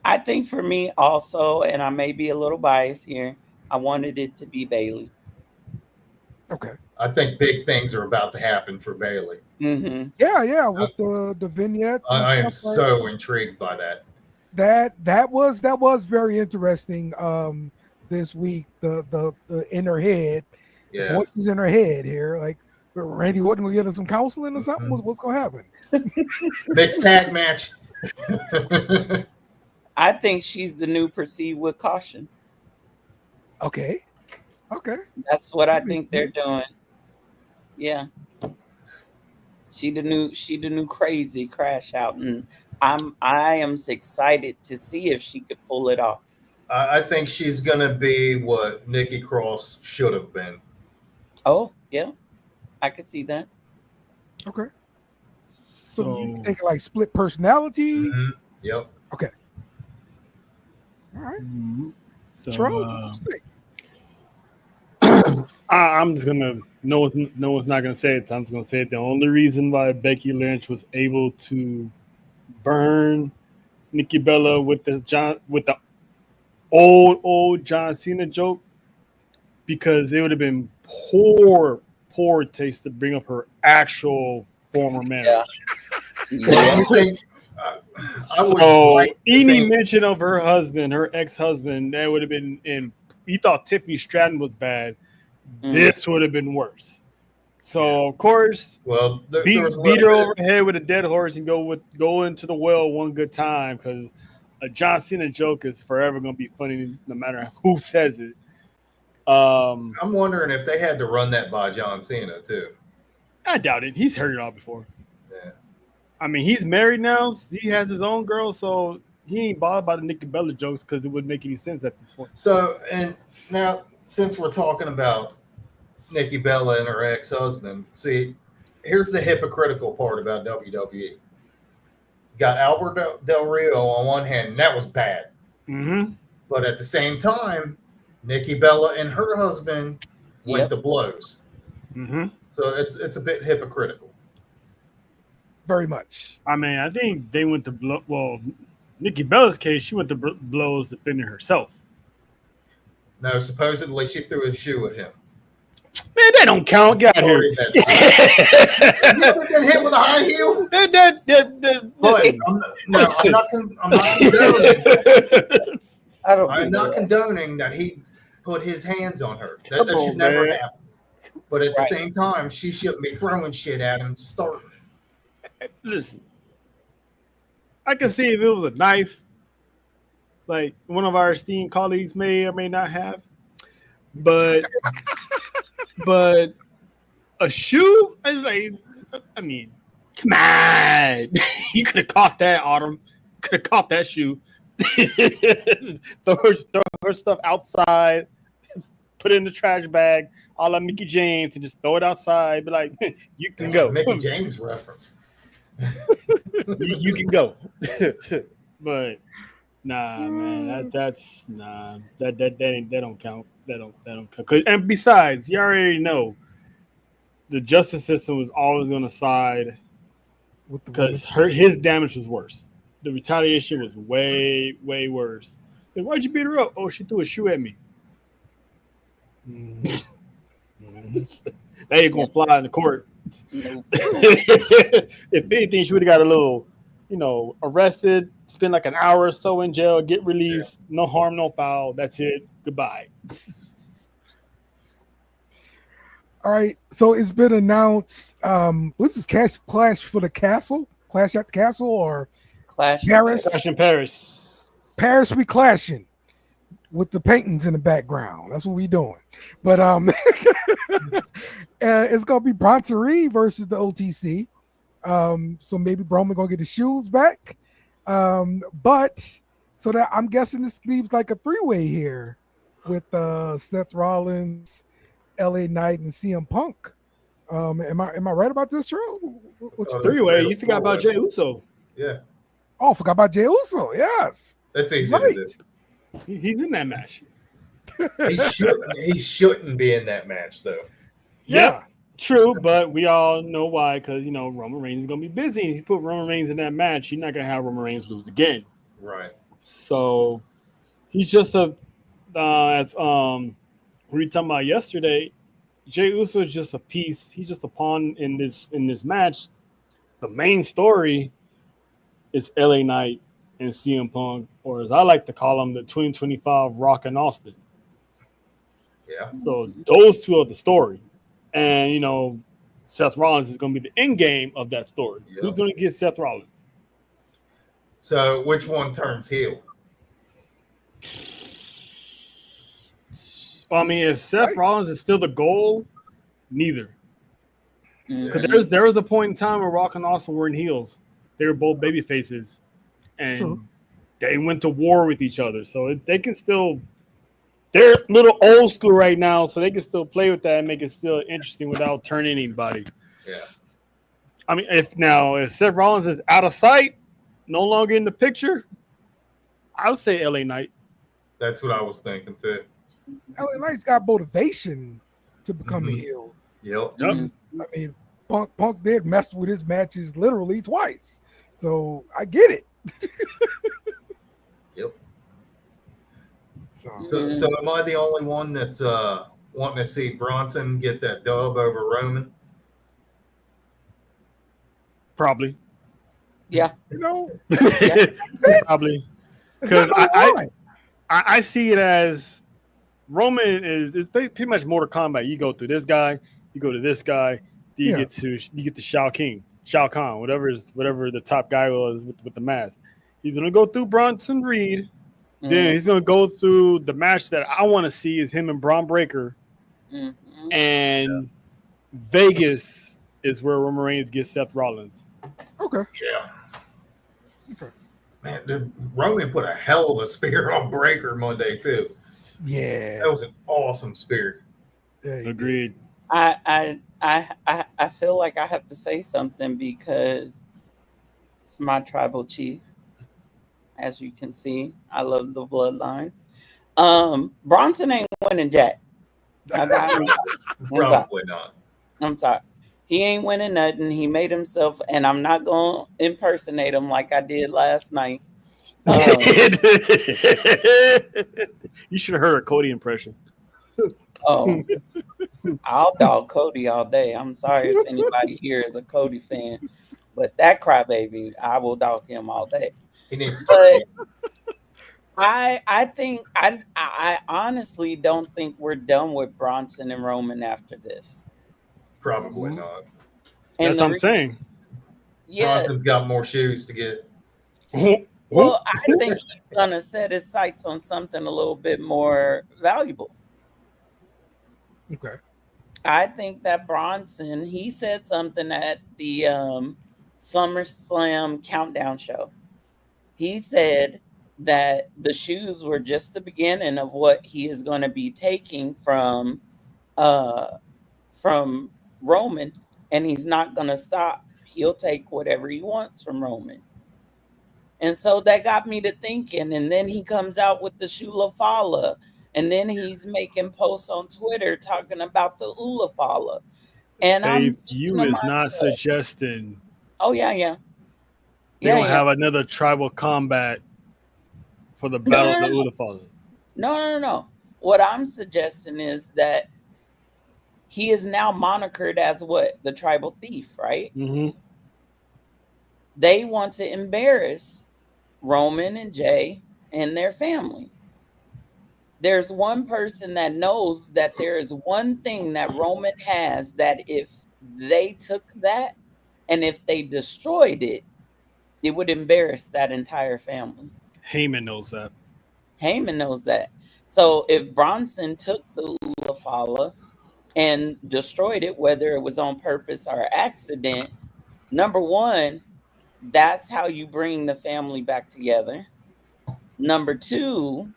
I think for me also, and I may be a little biased here, I wanted it to be Bailey. Okay. I think big things are about to happen for Bailey. Mm-hmm. Yeah, with the vignettes. I am so intrigued by that. That was very interesting. This week, the in her head, voices in her head here. Like, Randy wasn't gonna get her some counseling or something. What's gonna happen? Mixed tag match. I think she's the new Proceed with Caution. Okay. That's what I think they're doing. Yeah. She the new crazy Crash Out, and I am excited to see if she could pull it off. I think she's gonna be what Nikki Cross should have been. Oh yeah, I could see that. Okay. So you think like split personality? Mm-hmm. Yep. Okay. All right. So, I'm just gonna no one's not gonna say it. I'm just gonna say it. The only reason why Becky Lynch was able to burn Nikki Bella with the old John Cena joke, because it would have been poor taste to bring up her actual former marriage. Yeah. Any mention of her husband, her ex-husband, that would have been in. You thought Tiffany Stratton was bad. This would have been worse. So of course, beat her over the head with a dead horse and go into the well one good time, because a John Cena joke is forever going to be funny no matter who says it. I'm wondering if they had to run that by John Cena too. I doubt it. He's heard it all before. Yeah. I mean, he's married now. He has his own girl, so he ain't bothered by the Nikki Bella jokes because it wouldn't make any sense at this point. So, and now since we're talking about Nikki Bella and her ex-husband, see, here's the hypocritical part about WWE. You got Albert Del Rio on one hand, and that was bad. Mm-hmm. But at the same time, Nikki Bella and her husband went to blows. Mm-hmm. So it's a bit hypocritical. Very much. I mean, I think they went to blow. Well, Nikki Bella's case, she went to blows defending herself. No, supposedly she threw a shoe at him. Man, that don't count. Get out here. You ever been hit with a high heel? I'm not condoning that he put his hands on her. That should never happen. But at the same time, she shouldn't be throwing shit at him starting. Listen, I can see if it was a knife, like one of our esteemed colleagues may or may not have, but a shoe, I mean, come on, you could have caught that, Autumn. Could have caught that shoe. throw her stuff outside, put it in the trash bag, a la Mickey James, and just throw it outside. Be like, you can go. Mickey James reference. you can go. But nah, man, that's nah. That don't count. That don't count. And besides, you already know the justice system was always going to side with the because his damage was worse. The retaliation was way, way worse. Like, why'd you beat her up? Oh, she threw a shoe at me. Mhm. That ain't gonna fly in the court. If anything, she would have got a little, arrested, spend like an hour or so in jail, get released, no harm, no foul. That's it. Goodbye. All right, so it's been announced. What's this clash for the castle? Clash at the castle or Clash Paris? Clash in Paris. Paris, we clashing with the paintings in the background. That's what we doing. But it's gonna be Bronson Reed versus the OTC. So maybe Roman gonna get his shoes back. But so that I'm guessing this leaves like a three-way here with Seth Rollins, LA Knight, and CM Punk. Am I right about this, True? What's your Three-way. You forgot about Jey Uso. Yeah, Oh, forgot about Jey Uso. Yes, that's easy right. to do. He's in that match. He shouldn't be in that match though. Yeah. True, but we all know why, because Roman Reigns is gonna be busy. If you put Roman Reigns in that match, you're not gonna have Roman Reigns lose again. Right. So he's just as we were talking about yesterday, Jey Uso is just a piece. He's just a pawn in this match. The main story is LA Knight and CM Punk, or as I like to call them, the 2025 Rock and Austin. Yeah. So those two are the story. And, Seth Rollins is going to be the end game of that story. Yeah. Who's going to get Seth Rollins? So which one turns heel? I mean, if Seth Rollins is still the goal, neither. Because Mhm. there was a point in time where Rock and Austin were in heels. They were both baby faces. And True. they went to war with each other. So they can still – they're a little old school right now, so they can still play with that and make it still interesting without turning anybody. Yeah. I mean, if Seth Rollins is out of sight, no longer in the picture, I would say LA Knight. That's what I was thinking too. LA Knight's got motivation to become a heel. Yep. Yep. I mean, Punk did mess with his matches literally twice, so I get it. Yep. So So am I the only one that's wanting to see Bronson get that dub over Roman? Probably. Yeah. Probably. it's not Because no lie. I see it as Roman is pretty much Mortal Kombat. You go through this guy, you go to this guy, then you get to Shao Kahn, whatever the top guy was with the mask. He's gonna go through Bronson Reed. Then he's gonna go through the match that I want to see is him and Braun Breaker, and Vegas is where Roman Reigns gets Seth Rollins. Okay. Yeah. Okay. Man, dude, Roman put a hell of a spear on Breaker Monday too. Yeah. That was an awesome spear. Yeah, he Agreed. I feel like I have to say something because it's my tribal chief. As you can see, I love the bloodline. Bronson ain't winning jack. Probably not. I'm sorry. He ain't winning nothing. He made himself, and I'm not going to impersonate him like I did last night. You should have heard a Cody impression. I'll dog Cody all day. I'm sorry if anybody here is a Cody fan, but that crybaby, I will dog him all day. He needs But to. I think I honestly don't think we're done with Bronson and Roman after this. Probably not. And That's what I'm saying. Yeah. Bronson's got more shoes to get. Well, I think he's gonna set his sights on something a little bit more valuable. Okay. I think that Bronson, he said something at the SummerSlam countdown show. He said that the shoes were just the beginning of what he is going to be taking from Roman, and he's not going to stop. He'll take whatever he wants from Roman. And so that got me to thinking. And then he comes out with the Shulafala. And then he's making posts on Twitter talking about the Ulafala. And Faith, I'm you is not suggesting Oh yeah. they don't have another tribal combat for the Battle of the Ulafala. No. What I'm suggesting is that he is now monikered as what? The tribal thief, right? Mm-hmm. They want to embarrass Roman and Jay and their family. There's one person that knows that there is one thing that Roman has that if they took that and if they destroyed it, it would embarrass that entire family. Heyman knows that. Heyman knows that. So if Bronson took the Ulafala and destroyed it, whether it was on purpose or accident, number one, that's how you bring the family back together. Number two,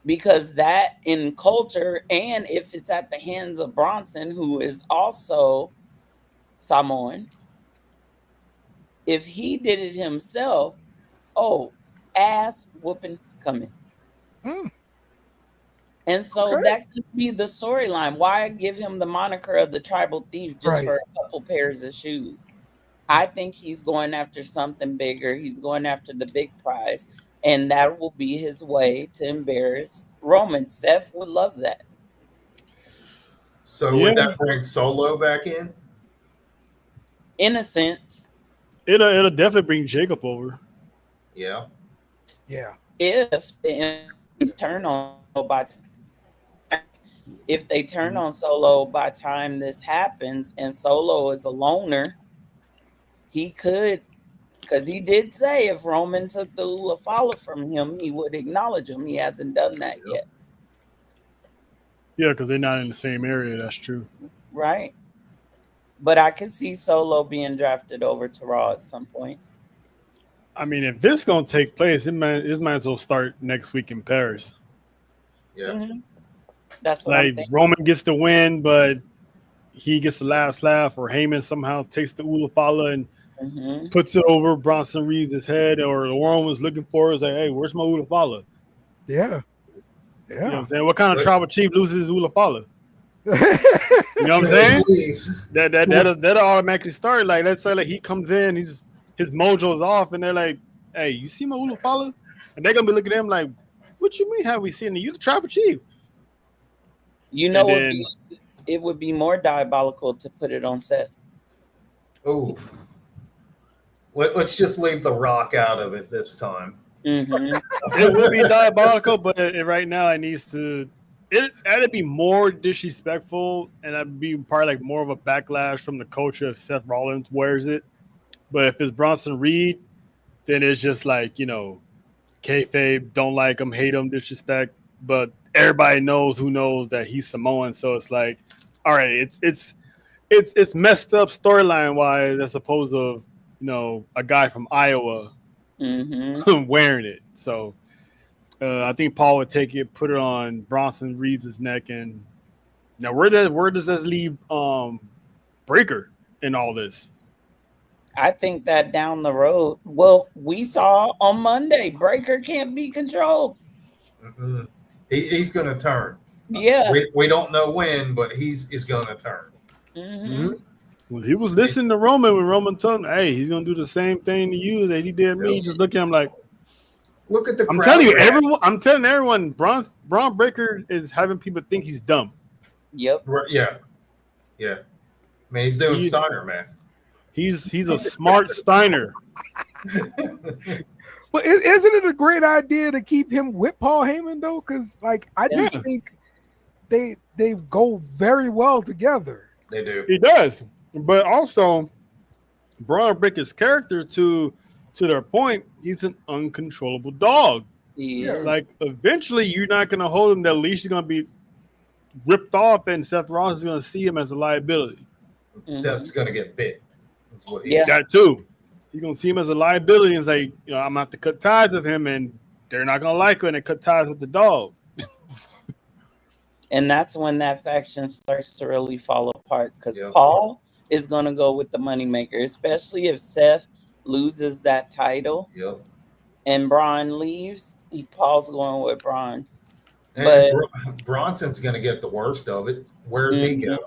because that in culture, and if it's at the hands of Bronson, who is also Samoan, if he did it himself, ass whooping coming. And so that could be the storyline. Why give him the moniker of the tribal thief just for a couple pairs of shoes? I think he's going after something bigger. He's going after the big prize. And that will be his way to embarrass Roman. Seth would love that. So would that bring Solo back in? In a sense. It'll definitely bring Jacob over. Yeah. Yeah. If they turn on if they turn on Solo by time this happens and Solo is a loner, he could, because he did say if Roman took the Ulafala from him, he would acknowledge him. He hasn't done that yet. Yeah, because they're not in the same area. That's true. Right. But I could see Solo being drafted over to Raw at some point. I mean, if this is going to take place, it might as well start next week in Paris. Yeah. Mm-hmm. That's what like I'm thinking. Roman gets the win, but he gets the last laugh, or Heyman somehow takes the Ulafala and puts it over Bronson Reed's head, or the one was looking for is like, hey, where's my Ulafala? Yeah. You know what I'm saying? What kind of tribal chief loses his Ulafala? You know what I'm saying? That'll automatically start. Like, let's say like he comes in, his mojo's off, and they're like, hey, you see my Ulafala? And they're gonna be looking at him like, what you mean have we seen it? You the tribal chief. You know, it would be more diabolical to put it on Seth. Oh, let's just leave The Rock out of it this time. Mm-hmm. It will be diabolical, but right now it needs to. That'd be more disrespectful, and that'd be probably like more of a backlash from the culture if Seth Rollins wears it. But if it's Bronson Reed, then it's just like, you know, kayfabe, don't like him, hate him, disrespect. But everybody knows that he's Samoan, so it's like, all right, it's messed up storyline wise as opposed to, you know, a guy from Iowa wearing it. So I think Paul would take it, put it on Bronson Reed's neck, and now where does this leave Breakker in all this? I think that down the road, well, we saw on Monday, Breakker can't be controlled. Mm-hmm. He's going to turn. Yeah. We don't know when, but he's going to turn. Mm-hmm. Well, he was listening to Roman when Roman told him, hey, he's going to do the same thing to you that he did me. Just look at him like, look at the I'm crowd. I'm telling everyone, Braun Breakker is having people think he's dumb. Yep. Yeah. I mean, he's doing Steiner math. He's a smart Steiner. But isn't it a great idea to keep him with Paul Heyman though? Because like I just think they go very well together. They do. He does, but also Braun Breakker's character, to their point, he's an uncontrollable dog. Yeah. Like eventually, you're not going to hold him. That leash is going to be ripped off, and Seth Rollins is going to see him as a liability. Seth's going to get bit. That's what he's got too. You're going to see him as a liability and say, you know, I'm going to have to cut ties with him, and they're not going to like it when they cut ties with the dog. And that's when that faction starts to really fall apart, because Paul is going to go with the moneymaker, especially if Seth loses that title and Braun leaves. Paul's going with Braun. And Bronson's going to get the worst of it. Where's he go?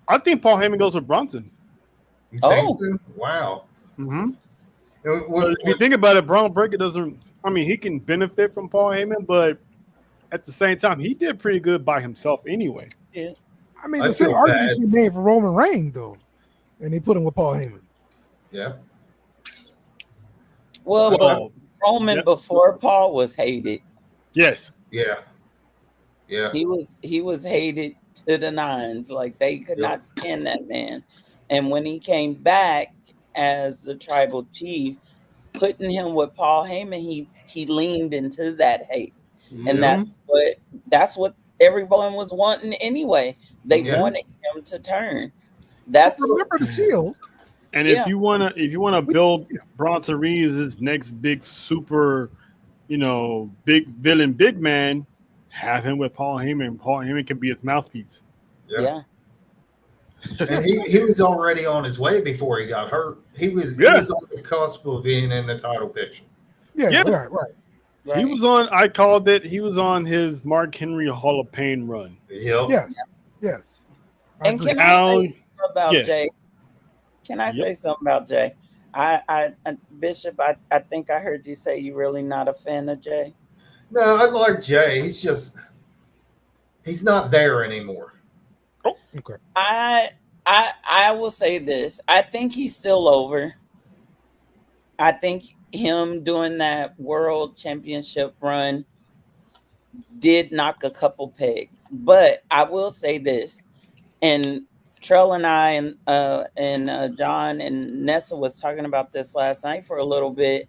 I think Paul Heyman goes with Bronson. You think so? Wow. Mm-hmm. What, If you think about it, Braun Breaker doesn't. I mean, he can benefit from Paul Heyman, but at the same time, he did pretty good by himself anyway. Yeah. I mean, I the same feel argument bad. can be made for Roman Reigns though, and they put him with Paul Heyman. yeah. Well, Well, Roman yeah. before Paul was hated. Yes. Yeah. Yeah. He was hated to the nines. Like they could Yep. not stand that man. And when he came back as the tribal chief, putting him with Paul Heyman, he leaned into that hate. And Yeah. that's what everyone was wanting anyway. They Yeah. wanted him to turn. That's Remember the Shield? And Yeah. if you wanna build Bronson Reed as his next big super, big villain, big man, have him with Paul Heyman. Paul Heyman can be his mouthpiece. yeah. And he was already on his way before he got hurt. He was on the cusp of being in the title picture. Yeah, Yeah. right. Right. He was on. I called it. He was on his Mark Henry Hall of Fame run. Yep. Yes. I And agree. can I say Now, something about yeah. Jay? Can I Yep. say something about Jay? I Bishop, I think I heard you say you're really not a fan of Jay. No, I like Jay. He's not there anymore. Okay. I will say this. I think he's still over. I think him doing that world championship run did knock a couple pegs. But I will say this, and Trell and I and John and Nessa was talking about this last night for a little bit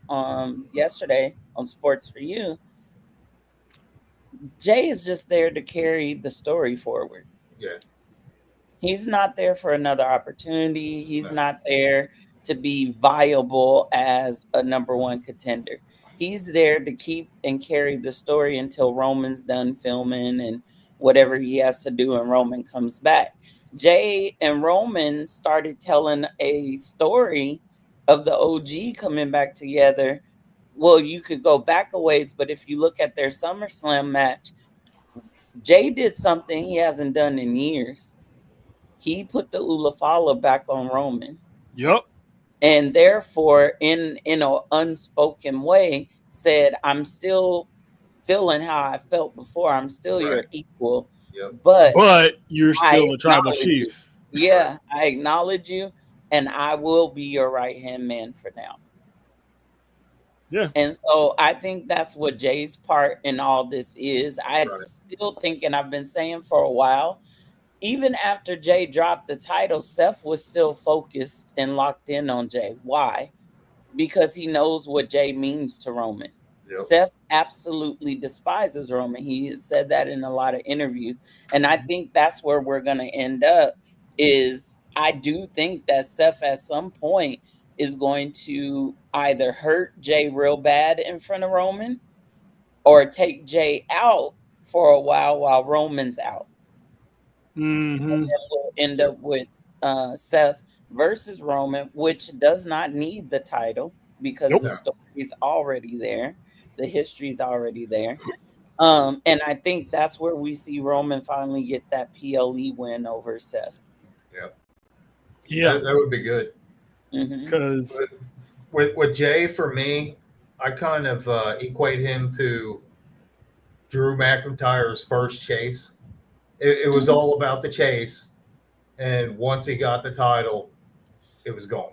yesterday on Sports for You. Jay is just there to carry the story forward. Yeah. He's not there for another opportunity. He's No. not there to be viable as a number one contender. He's there to keep and carry the story until Roman's done filming and whatever he has to do and Roman comes back. Jay and Roman started telling a story of the OG coming back together. Well, you could go back a ways, but if you look at their SummerSlam match, Jay did something he hasn't done in years. He put the Ulafala back on Roman. Yep. And therefore, in an unspoken way, said, I'm still feeling how I felt before. I'm still your equal. Yep. But you're still the tribal chief. yeah, I acknowledge you, and I will be your right-hand man for now. Yeah. And so I think that's what Jay's part in all this is. I Right. still think, and I've been saying for a while, even after Jay dropped the title, Seth was still focused and locked in on Jay. Why? Because he knows what Jay means to Roman. Yep. Seth absolutely despises Roman. He has said that in a lot of interviews. And I think that's where we're going to end up is I do think that Seth at some point is going to either hurt Jay real bad in front of Roman or take Jay out for a while Roman's out. Mm-hmm. And then we'll end up with Seth versus Roman, which does not need the title because Nope. the story's already there. The history's already there. And I think that's where we see Roman finally get that PLE win over Seth. Yeah. That would be good. Mhm. Because With Jay, for me, I kind of equate him to Drew McIntyre's first chase. It was all about the chase, and once he got the title, it was gone.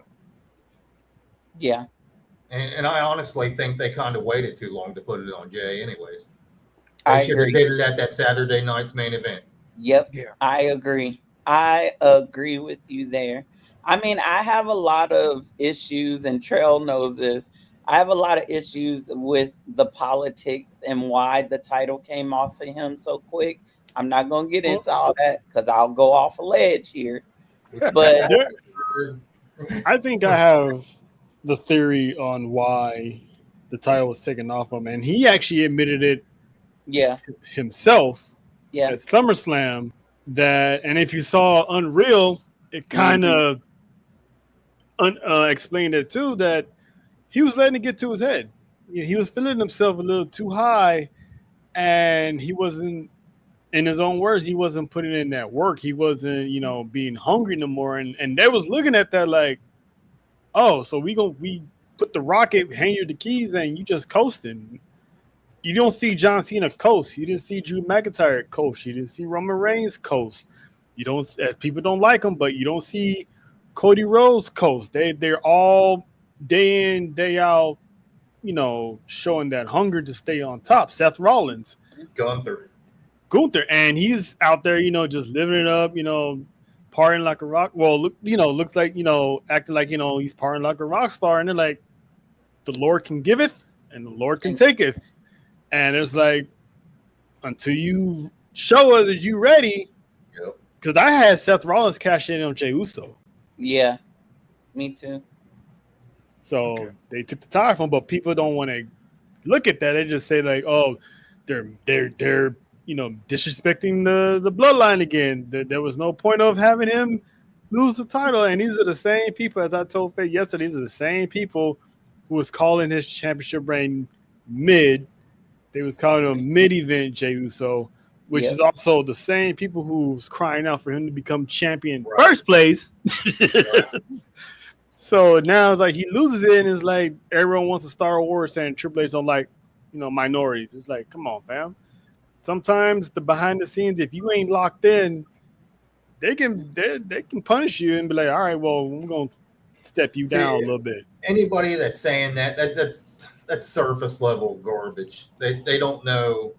Yeah. And I honestly think they kind of waited too long to put it on Jay anyways. I They should have agree. did it at that Saturday night's main event. Yep. Yeah. I agree. I agree with you there. I mean, I have a lot of issues, and Trail knows this. I have a lot of issues with the politics and why the title came off of him so quick. I'm not going to get into all that because I'll go off a ledge here. But I think I have the theory on why the title was taken off him, and he actually admitted it yeah, himself yeah, at SummerSlam. That, and if you saw Unreal, it kind of explained it too. That he was letting it get to his head. He was feeling himself a little too high, and he wasn't in his own words, he wasn't putting in that work. He wasn't, being hungry no more. And they was looking at that like, oh, so we put the rocket, hang you the keys, and you just coasting. You don't see John Cena coast. You didn't see Drew McIntyre coast. You didn't see Roman Reigns coast. You don't, as people don't like him, but you don't see Cody Rhodes coast. They're all day in, day out, showing that hunger to stay on top. Seth Rollins, Gunther, and he's out there, just living it up, partying like a rock. Well, looks like, acting like, he's partying like a rock star. And they're like, the Lord can giveth and the Lord can taketh. And it's like, until you show us that you ready, because I had Seth Rollins cash in on Jey Uso. Yeah, me too. So they took the tie from him, but people don't want to look at that. They just say like, oh, they're disrespecting the bloodline again. There was no point of having him lose the title. And these are the same people, as I told Faye yesterday, these are the same people who was calling his championship reign mid. They was calling him mid-event Jey Uso, which is also the same people who's crying out for him to become champion first place. So now it's like he loses it, and it's like everyone wants to start a war saying Triple H don't like, minorities. It's like, come on, fam. Sometimes the behind the scenes, if you ain't locked in, they can punish you and be like, all right, well, I'm gonna step you down a little bit. Anybody that's saying that's surface level garbage. They don't know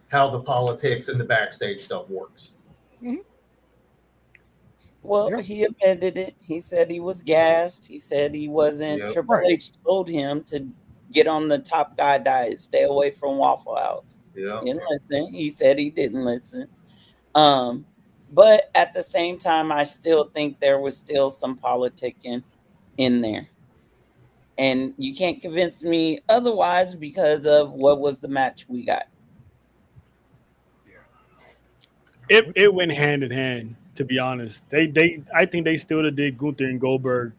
how the politics and the backstage stuff works. Mm-hmm. Well, he admitted it. He said he was gassed. He said he wasn't. Triple H told him to get on the top guy diet, stay away from Waffle House. Yeah. He didn't listen. He said he didn't listen. But at the same time, I still think there was still some politicking in there. And you can't convince me otherwise because of what was the match we got. It went hand in hand, to be honest. I think they still did Gunther and Goldberg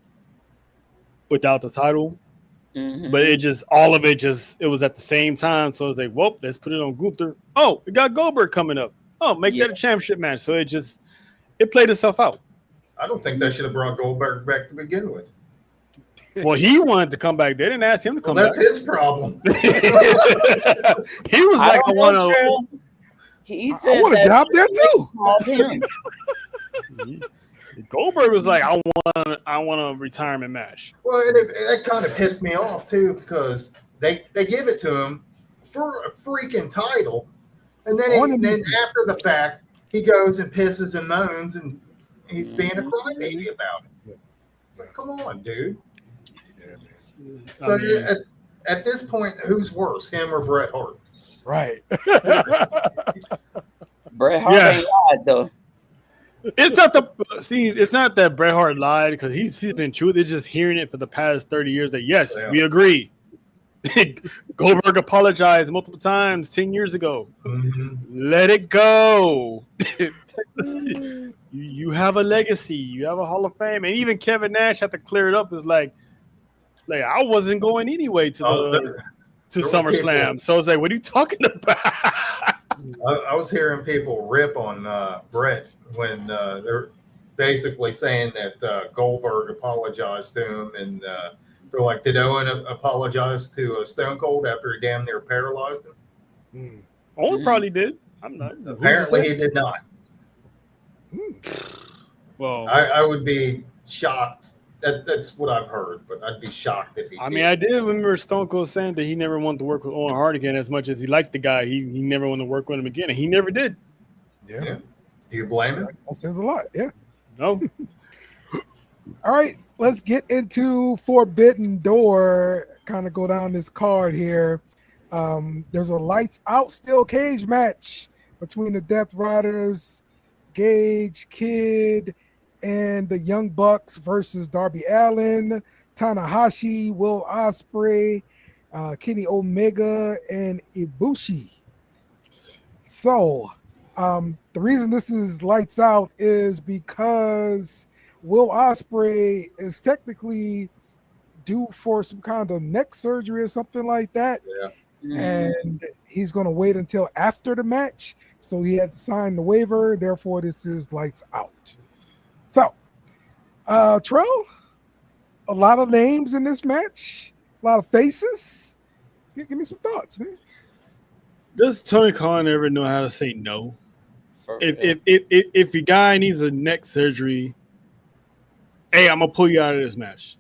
without the title. Mm-hmm. But it was at the same time. So it's like, well, let's put it on Gunther. Oh, we got Goldberg coming up. Oh, make that a championship match. So it played itself out. I don't think they should have brought Goldberg back to begin with. Well, he wanted to come back. They didn't ask him to come back. That's his problem. He was like, I want to. He said, I want a job there too. Goldberg was like, I want a retirement match. Well, it kind of pissed me off too, because they give it to him for a freaking title, and then after the fact he goes and pisses and moans and he's being a crybaby about it. Like, come on, dude. So at this point, who's worse, him or Bret Hart? Right. Bret Hart ain't lied though. It's not that Bret Hart lied, because he's been true. They're just hearing it for the past 30 years that yes, we agree. Goldberg apologized multiple times 10 years ago. Mm-hmm. Let it go. You have a legacy. You have a Hall of Fame. And even Kevin Nash had to clear it up. It's like I wasn't going anyway to SummerSlam. So it's like, what are you talking about? I was hearing people rip on Bret when they're basically saying that Goldberg apologized to him, and they're like, did Owen apologize to Stone Cold after he damn near paralyzed him? Owen probably did. I'm not. Apparently, he did not. Well, I would be shocked. That's what I've heard, but I'd be shocked if he did. I mean, I did remember Stone Cold saying that he never wanted to work with Owen Hart again as much as he liked the guy. He never wanted to work with him again, and he never did. Yeah. Do you blame him? That says a lot. Yeah. No. All right, let's get into Forbidden Door. Kind of go down this card here. There's a lights out steel cage match between the Death Riders, Gage, Kid, and the Young Bucks versus Darby Allin, Tanahashi, Will Ospreay, Kenny Omega, and Ibushi. So the reason this is lights out is because Will Ospreay is technically due for some kind of neck surgery or something like that. Yeah. and he's going to wait until after the match. So he had to sign the waiver. Therefore, this is lights out. So, Trell, a lot of names in this match, a lot of faces. Give me some thoughts, man. Does Tony Khan ever know how to say no? If your guy needs a neck surgery, hey, I'm gonna pull you out of this match.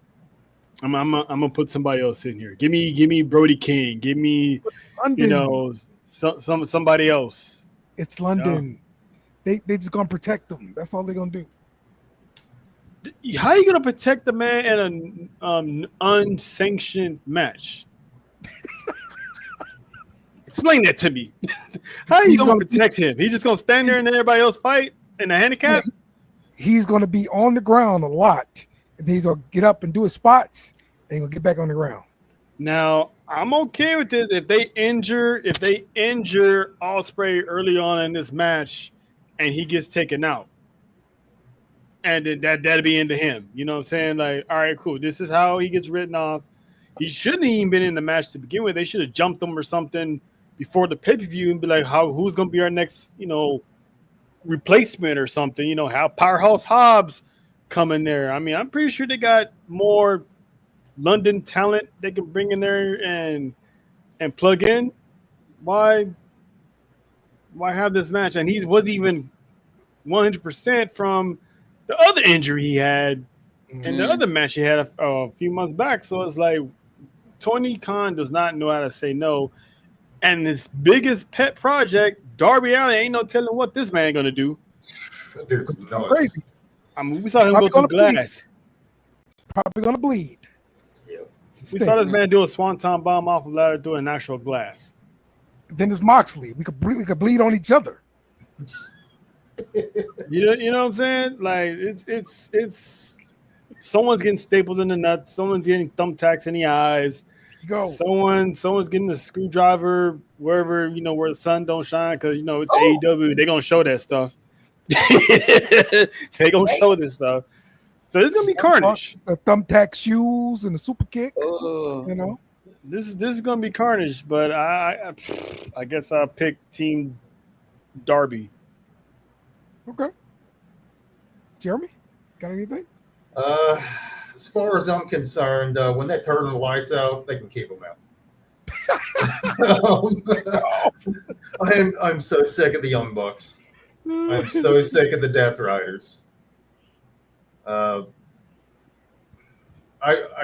I'm gonna put somebody else in here. Give me Brody King. Give me London. Somebody else. It's London. Yeah. They just gonna protect them. That's all they're gonna do. How are you gonna protect the man in an unsanctioned match? Explain that to me. How are you gonna protect him? He's just gonna stand there and everybody else fight in a handicap? He's gonna be on the ground a lot. And he's gonna get up and do his spots, and he's gonna get back on the ground. Now, I'm okay with this if they injure Ospreay early on in this match and he gets taken out. And then that'll be into him. You know what I'm saying? Like, all right, cool. This is how he gets written off. He shouldn't have even been in the match to begin with. They should have jumped him or something before the pay-per-view and be like, who's gonna be our next, replacement or something, how Powerhouse Hobbs come in there. I mean, I'm pretty sure they got more London talent they can bring in there and plug in. Why have this match? And he wasn't even 100% from the other injury he had in the other match he had a few months back. So it's like Tony Khan does not know how to say no. And his biggest pet project, Darby Allin, ain't no telling what this man gonna do. Dude's Crazy. I mean, we saw him go through glass. Probably gonna bleed. Yeah. We saw this man do a swanton bomb off a ladder through an actual glass. Then there's Moxley. We could bleed on each other. You know what I'm saying? Like it's someone's getting stapled in the nuts, someone's getting thumbtacks in the eyes. Go. Someone's getting a screwdriver wherever where the sun don't shine because it's AEW. They're gonna show that stuff. They gonna show this stuff. So this is gonna be carnage. The thumbtack shoes and the super kick. This is gonna be carnage. But I guess I'll pick Team Darby. Okay. Jeremy, got anything? As far as I'm concerned, when they turn the lights out, they can keep them out. I'm so sick of the Young Bucks. I'm so sick of the Death Riders. I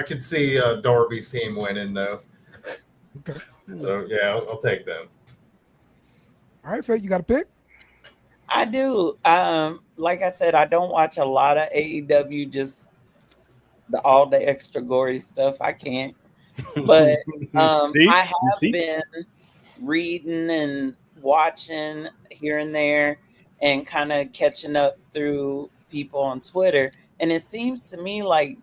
could see Darby's team winning though. Okay. So yeah, I'll take them. All right, Faye, you got a pick? I do. Like I said, I don't watch a lot of AEW, just all the extra gory stuff. I can't. But I have been reading and watching here and there and kind of catching up through people on Twitter. And it seems to me like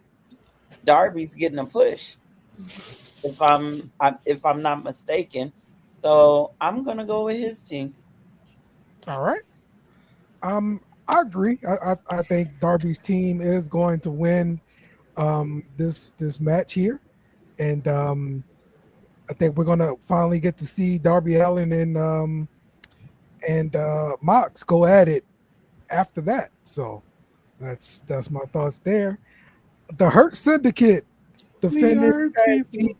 Darby's getting a push, if I'm not mistaken. So I'm gonna go with his team. All right. I agree. I think Darby's team is going to win this match here, and I think we're gonna finally get to see Darby Allin and Mox go at it after that. So that's my thoughts there. The Hurt Syndicate defending tag team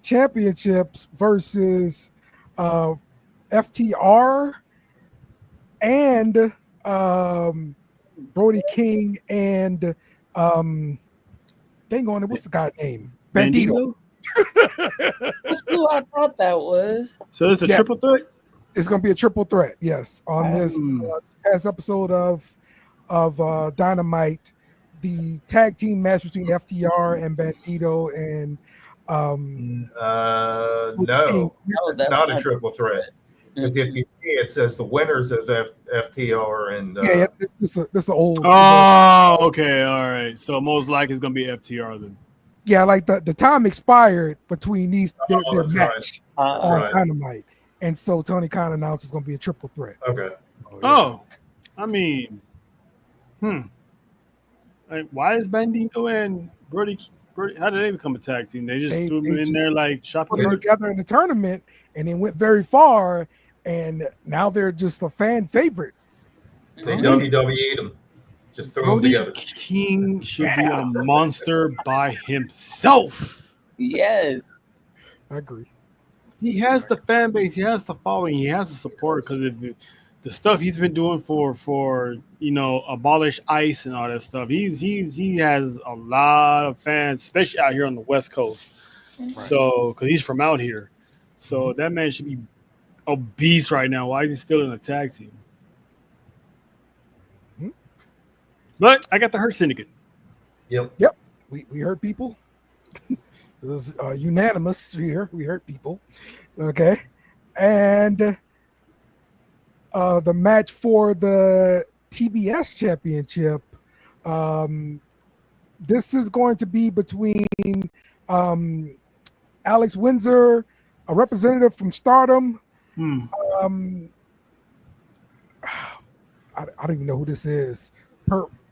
championships versus FTR and Brody King and what's the guy's name? Bandito. That's who I thought that was. So it's a triple threat? It's going to be a triple threat, yes. On this past episode of Dynamite, the tag team match between FTR and Bandito and no, it's not a triple threat. Because if you see it says the winners of FTR and this is old. Oh, okay, all right. So most likely it's gonna be FTR then. Yeah, like the time expired between these their match on Dynamite, and so Tony Khan announced it's gonna be a triple threat. Okay. I mean, like, why is Bandito and Brody How did they become a tag team? They just threw them in just there like shopping put them carts? together in the tournament, and they went very far. And now they're just a fan favorite. They WWE'd them. Just throw them Brody together. King should be a monster by himself. Yes. I agree. He has the fan base. He has the following. He has the support because of the stuff he's been doing for abolish ICE and all that stuff. He has a lot of fans, especially out here on the West Coast. Right. So because he's from out here, so that man should be a beast right now. Why is he still in a tag team? Mm-hmm. But I got the Hurt Syndicate. Yep. We hurt people. It was unanimous here. We hurt people. Okay. And the match for the TBS championship, this is going to be between Alex Windsor, a representative from Stardom. I don't even know who this is.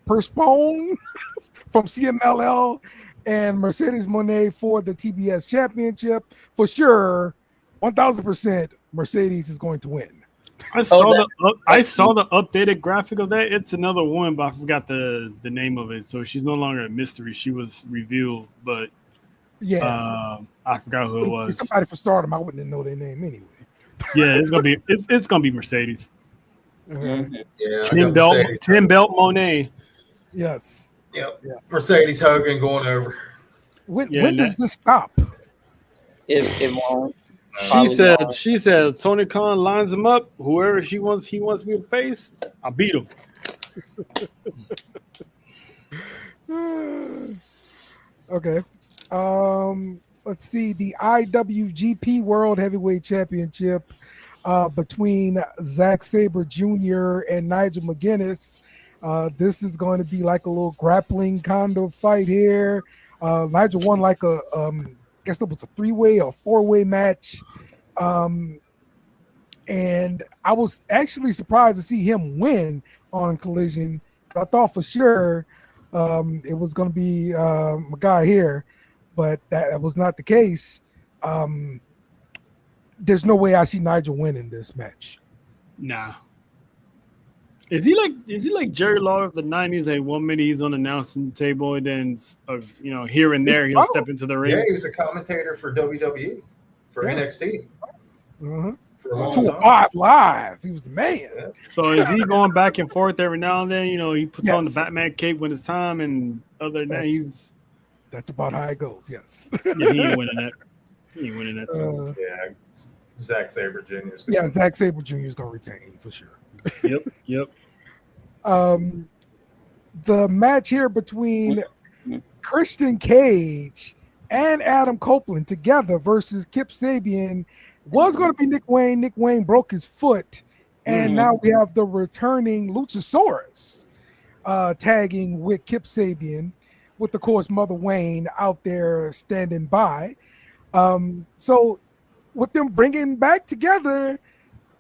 Perspone from CMLL and Mercedes Moné for the TBS championship. For sure, 1000% Mercedes is going to win. I saw the updated graphic of that. It's another woman, but I forgot the name of it. So she's no longer a mystery. She was revealed, but I forgot who it was. Somebody for Stardom, I wouldn't know their name anyway. Yeah, it's gonna be Mercedes. Okay. Yeah, Tim Belt Monet. Yes. Yep. Yes. Mercedes Hogan going over. When does this stop? It won't. She said Tony Khan lines him up. Whoever he wants me to face, I'll beat him. Okay. Let's see the IWGP World Heavyweight Championship between Zack Sabre Jr. and Nigel McGuinness. This is going to be like a little grappling kind of fight here. Nigel won like I guess it was a 3-way or 4-way match. And I was actually surprised to see him win on Collision. I thought for sure it was going to be my guy here, but that was not the case. There's no way I see Nigel winning this match. Nah. Is he like Jerry Lawler of the 90s? And 1 minute he's on the announcing table, and then here and there he'll step into the ring. Yeah, he was a commentator for WWE for NXT. Uh-huh. For a long 205 Live. He was the man. Yeah. So is he going back and forth every now and then? He puts on the Yes. Batman cape when it's time, and other than that, That's about how it goes. Yes. he ain't winning that. He ain't winning that. Yeah, Zack Sabre Jr. Zack Sabre Jr. is going to retain for sure. Yep. The match here between Christian Cage and Adam Copeland together versus Kip Sabian was going to be Nick Wayne. Nick Wayne broke his foot, and now we have the returning Luchasaurus tagging with Kip Sabian, with of course Mother Wayne out there standing by. So with them bringing back together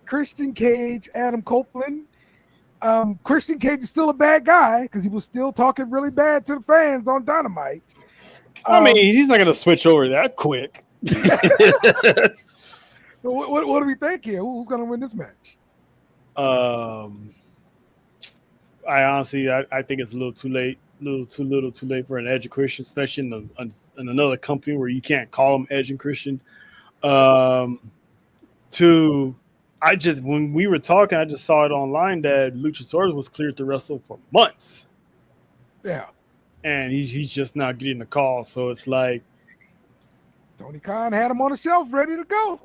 Christian Cage, Adam Copeland. Christian Cage is still a bad guy because he was still talking really bad to the fans on Dynamite. I mean, he's not going to switch over that quick. So what do we think here? Who's going to win this match? I honestly, I think it's a little too late. Too late for an Edge and Christian, especially in another company where you can't call them Edge and Christian. When we were talking, I just saw it online that Luchasaurus was cleared to wrestle for months. Yeah. And he's just not getting the call. So it's like Tony Khan had him on the shelf ready to go.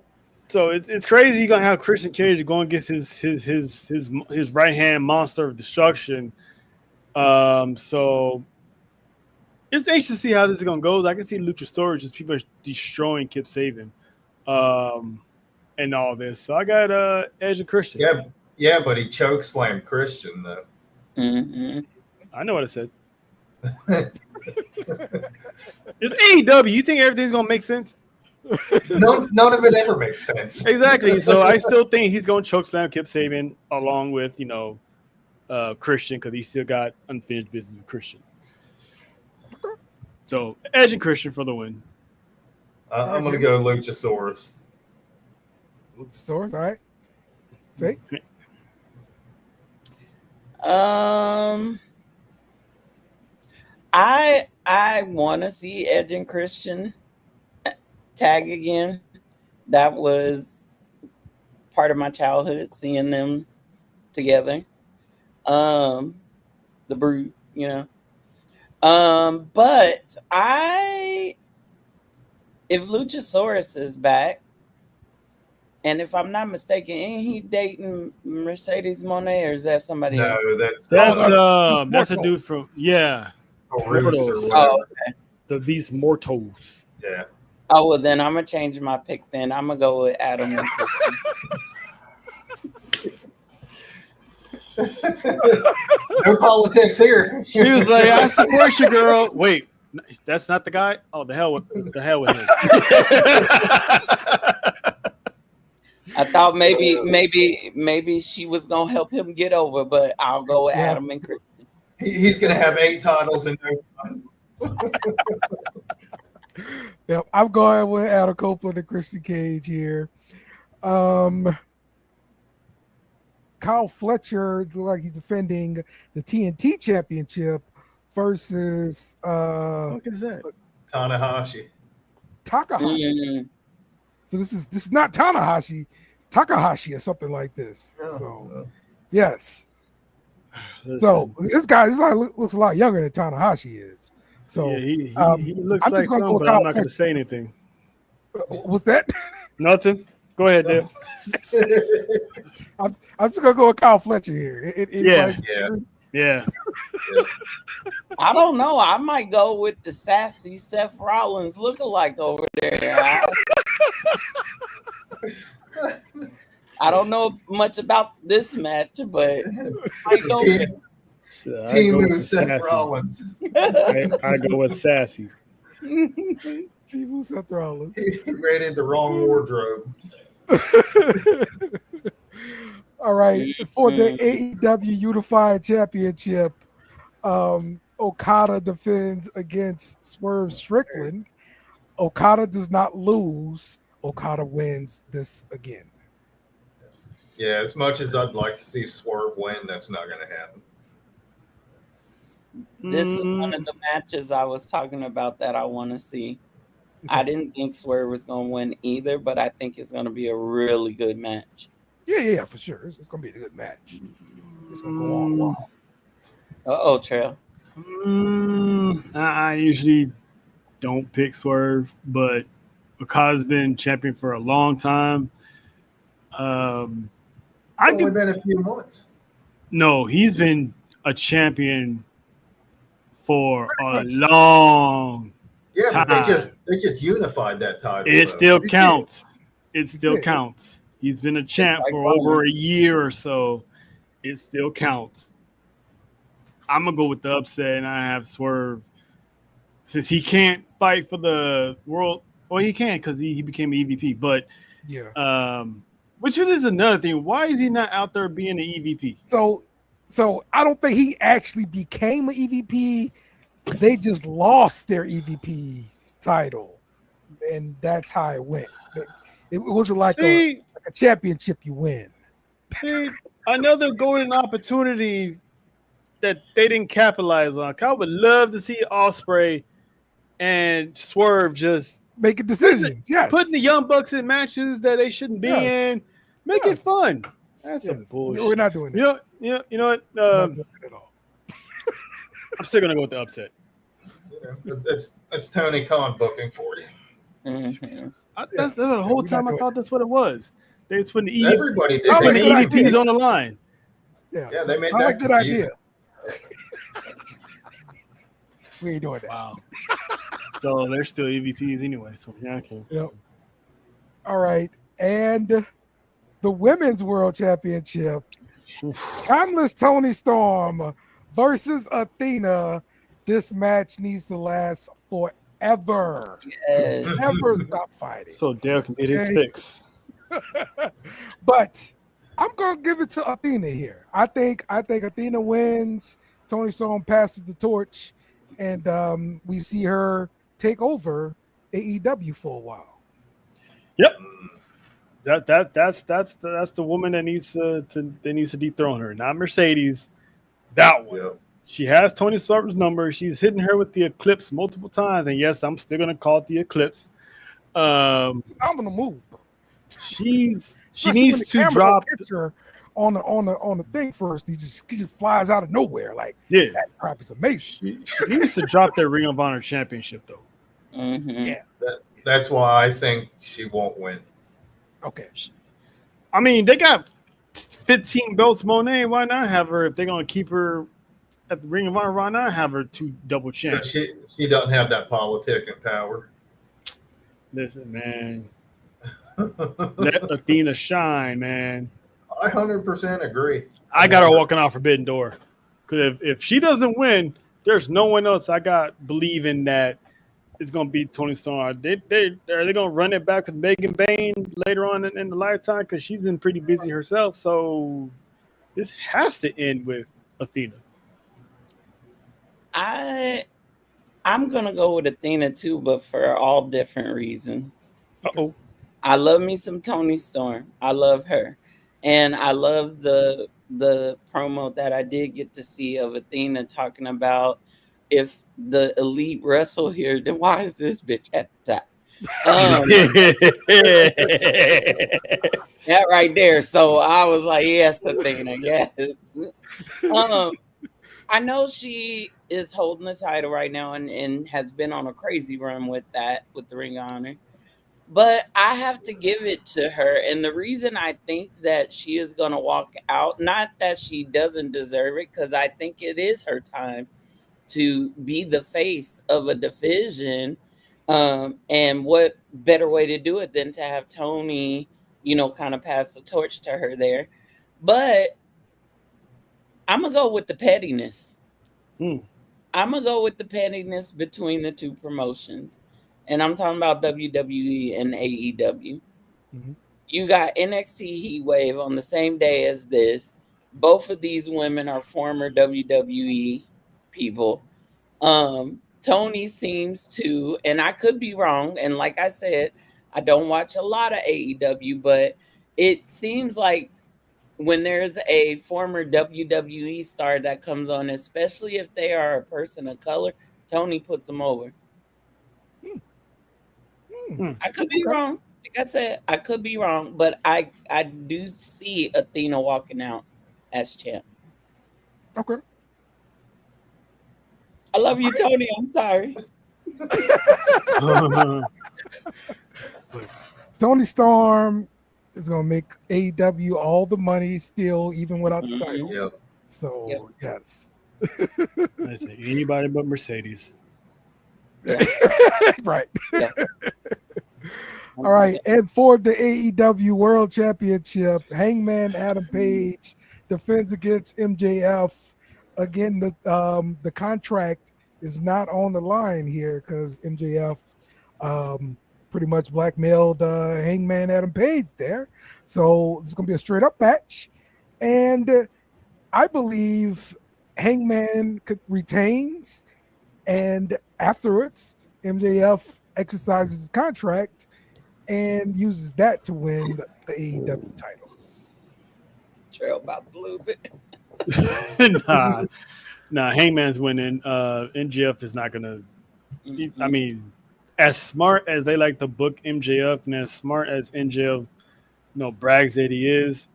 So it's crazy. You're gonna have Christian Cage going against his right hand monster of destruction. So it's anxious to see how this is gonna go. I can see Luchasaurus just people are destroying Kip Sabian, and all this. So I got Edge and Christian. Yeah, but he choke slammed Christian though. Mm-hmm. I know what I said. It's AEW. You think everything's gonna make sense? None of it ever makes sense. Exactly. So I still think he's going to chokeslam Kip Sabian along with Christian because he still got unfinished business with Christian. So Edge and Christian for the win. I'm going to go Luchasaurus. Luchasaurus, all right. Faye? I want to see Edge and Christian tag again. That was part of my childhood, seeing them together. The Brood, you know. But if Luchasaurus is back, and if I'm not mistaken, ain't he dating Mercedes Monet, or is that somebody else? No, that's a dude from Mortals. Okay. These mortals. Yeah. Oh well, then I'm gonna change my pick. Then I'm gonna go with Adam and Christian. No politics here. She was like, "I support you, girl." Wait, that's not the guy. Oh, the hell with him. I thought maybe she was gonna help him get over, but I'll go with Adam and Christian. He's gonna have 8 titles in no time. Yep, I'm going with Adam Copeland and Christian Cage here. Kyle Fletcher looked like he's defending the TNT Championship versus What is that? Tanahashi. Takahashi. So this is not Tanahashi, Takahashi or something like this. So yes. So this guy looks a lot younger than Tanahashi is. So yeah, he looks I'm like just gonna something, go but I'm not Kyle going to say anything. What's that? Nothing. Go ahead, Dave. I'm just gonna go with Kyle Fletcher here. Yeah. I don't know. I might go with the sassy Seth Rollins lookalike over there. I don't know much about this match, but I go with Team Seth Rollins. I go with Sassy. Team Seth Rollins. He rated the wrong wardrobe. All right, for the AEW Unified Championship, Okada defends against Swerve Strickland. Okada does not lose. Okada wins this again. Yeah, as much as I'd like to see Swerve win, that's not going to happen. This is one of the matches I was talking about that I want to see. I didn't think Swerve was going to win either, but I think it's going to be a really good match. Yeah, for sure. It's going to be a good match. It's going to go on a while. Uh-oh, Trail. I usually don't pick Swerve, but Okada's been champion for a long time. It's only been a few months. No, he's been a champion for a long time. But they just unified that title. It still counts. It still counts. He's been a champ for over a year or so. It still counts. I'm gonna go with the upset, and I have Swerve since he can't fight for the world. Well, he can because he became an EVP, but which is another thing. Why is he not out there being an EVP? So I don't think he actually became an EVP. They just lost their EVP title, and that's how it went. It wasn't like a championship you win. See, another golden opportunity that they didn't capitalize on. I would love to see Ospreay and Swerve just making decisions. Putting the Young Bucks in matches that they shouldn't be in. Make it fun. That's some bullshit. We're not doing that. You know what? At all. I'm still gonna go with the upset. It's Tony Khan booking for you. Mm-hmm. That's the whole time I thought that's what it was. They was putting the Everybody did. putting the EVPs on the line. Yeah, they made Sounds that like a good idea. We ain't doing that. Wow. So they're still EVPs anyway. So yeah, okay. Yep. All right, and the Women's World Championship, Timeless Toni Storm versus Athena. This match needs to last forever. Yes. Never stop fighting. So Dale can get his fix. But I'm gonna give it to Athena here. I think Athena wins. Toni Storm passes the torch, and we see her take over AEW for a while. Yep. That's the woman that needs to dethrone her, not Mercedes. That one. Yep. She has Tony Storm's number. She's hitting her with the Eclipse multiple times, and yes, I'm still gonna call it the Eclipse. I'm gonna move. Bro. She Especially needs when the to camera drop. gets her on the thing first. He just flies out of nowhere. Like, Yeah, that crap is amazing. she needs to drop that Ring of Honor championship though. Mm-hmm. Yeah. That's why I think she won't win. Okay. I mean, they got 15 belts, Monet. Why not have her if they're gonna keep her at the Ring of Honor? Why not have her 2 double champs? She doesn't have that politic and power. Listen, man. Let Athena shine, man. I 100% agree. I got her walking out Forbidden Door. Because if she doesn't win, there's no one else I got believing that it's going to be Tony Storm. Are they going to run it back with Megan Bain later on in the lifetime? Because she's been pretty busy herself. So this has to end with Athena. I'm gonna go with Athena too, but for all different reasons. Uh-oh. I love me some Tony Storm. I love her, and I love the promo that I did get to see of Athena talking about if the elite wrestle here, then why is this bitch at the top? That right there. So I was like, yes, Athena, yes. I know she is holding the title right now and has been on a crazy run with the Ring of Honor. But I have to give it to her. And the reason I think that she is going to walk out, not that she doesn't deserve it, because I think it is her time to be the face of a division. And what better way to do it than to have Tony, kind of pass the torch to her there. But I'm going to go with the pettiness. I'm going to go with the pettiness between the two promotions. And I'm talking about WWE and AEW. Mm-hmm. You got NXT Heatwave on the same day as this. Both of these women are former WWE people. Tony seems to, and I could be wrong, and like I said, I don't watch a lot of AEW, but it seems like when there's a former WWE star that comes on, especially if they are a person of color, Tony puts them over. I could be wrong. Like I said, I could be wrong, but I do see Athena walking out as champ. Okay. I love you, Tony. I'm sorry. Tony Storm is going to make AEW all the money still, even without the title. Yep. So, yes. I say anybody but Mercedes. Yeah. Right. Yeah. All right. And for the AEW World Championship, Hangman Adam Page defends against MJF. Again, the contract is not on the line here because MJF pretty much blackmailed Hangman Adam Page there. So it's going to be a straight up match. And I believe Hangman retains, and afterwards, MJF exercises his contract and uses that to win the AEW title. Trail about to lose it. Nah, Hangman's winning. MJF is not gonna. I mean, as smart as they like to book MJF, and as smart as MJF, brags that he is,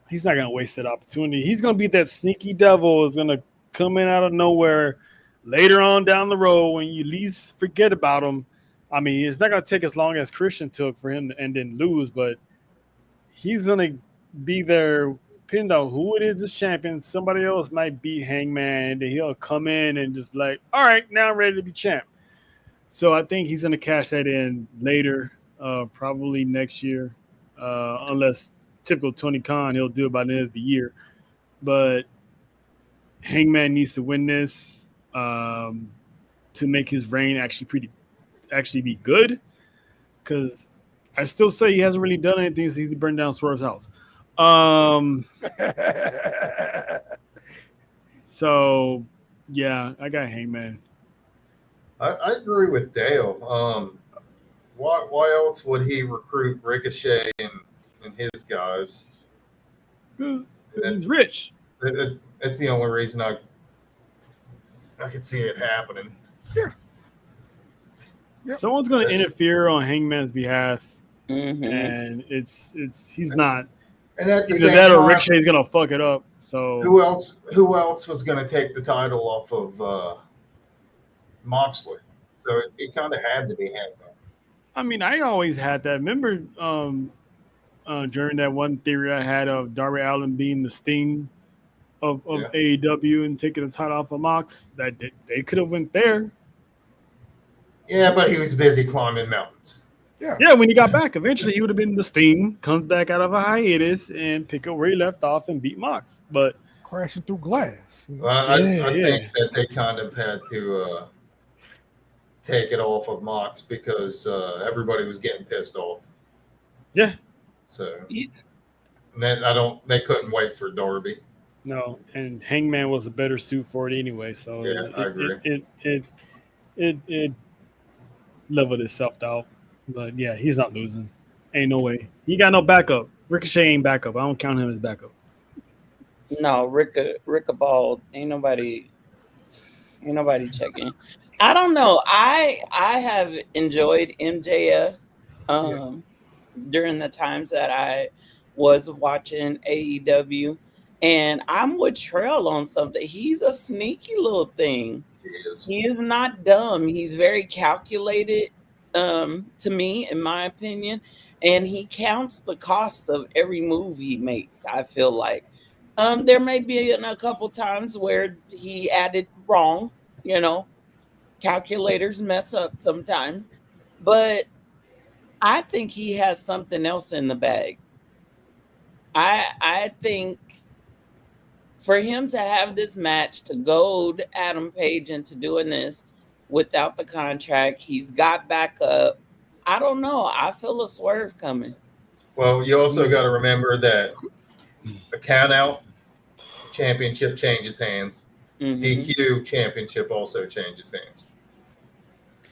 he's not gonna waste that opportunity. He's gonna be that sneaky devil. Is gonna come in out of nowhere later on down the road when you least forget about him. I mean, it's not gonna take as long as Christian took for him to and then lose, but he's gonna be there. Pinned out who it is, the champion. Somebody else might beat Hangman, and then he'll come in and just like, all right, now I'm ready to be champ. So I think he's going to cash that in later, probably next year, unless typical Tony Khan, he'll do it by the end of the year. But Hangman needs to win this to make his reign actually be good, because I still say he hasn't really done anything since he burned down Swerve's house. So yeah, I got Hangman. I agree with Dale. Why else would he recruit Ricochet and his guys? He's rich. That's the only reason I could see it happening. Yeah. Yep. Someone's going to interfere on Hangman's behalf, Mhm. and he's not. And at the Either same that or time, Ricochet's going to fuck it up. So who else was going to take the title off of Moxley? So it kind of had to be Hangman. I mean, I always had that. Remember during that one theory I had of Darby Allin being the Sting of AEW and taking the title off of Mox, that they could have went there. Yeah, but he was busy climbing mountains. Yeah, when he got back, eventually he would have been the Sting, comes back out of a hiatus and pick up where he left off and beat Mox. But crashing through glass. I think that they kind of had to take it off of Mox because everybody was getting pissed off. Yeah. So they couldn't wait for Darby. No, and Hangman was a better suit for it anyway. So yeah, I agree. It leveled itself out. But yeah, he's not losing. Ain't no way. He got no backup. Ricochet ain't backup. I don't count him as backup. No, Ricka Bald. Ain't nobody checking. I don't know. I have enjoyed MJF during the times that I was watching AEW, and I'm with Trail on something. He's a sneaky little thing. He is not dumb. He's very calculated, to me, in my opinion, and he counts the cost of every move he makes. I feel like there may be a couple times where he added wrong, calculators mess up sometimes, but I think he has something else in the bag. I think for him to have this match, to goad Adam Page into doing this without the contract, he's got backup. I don't know. I feel a swerve coming. Well, you also got to remember that a count out championship changes hands. Mhm. DQ championship also changes hands.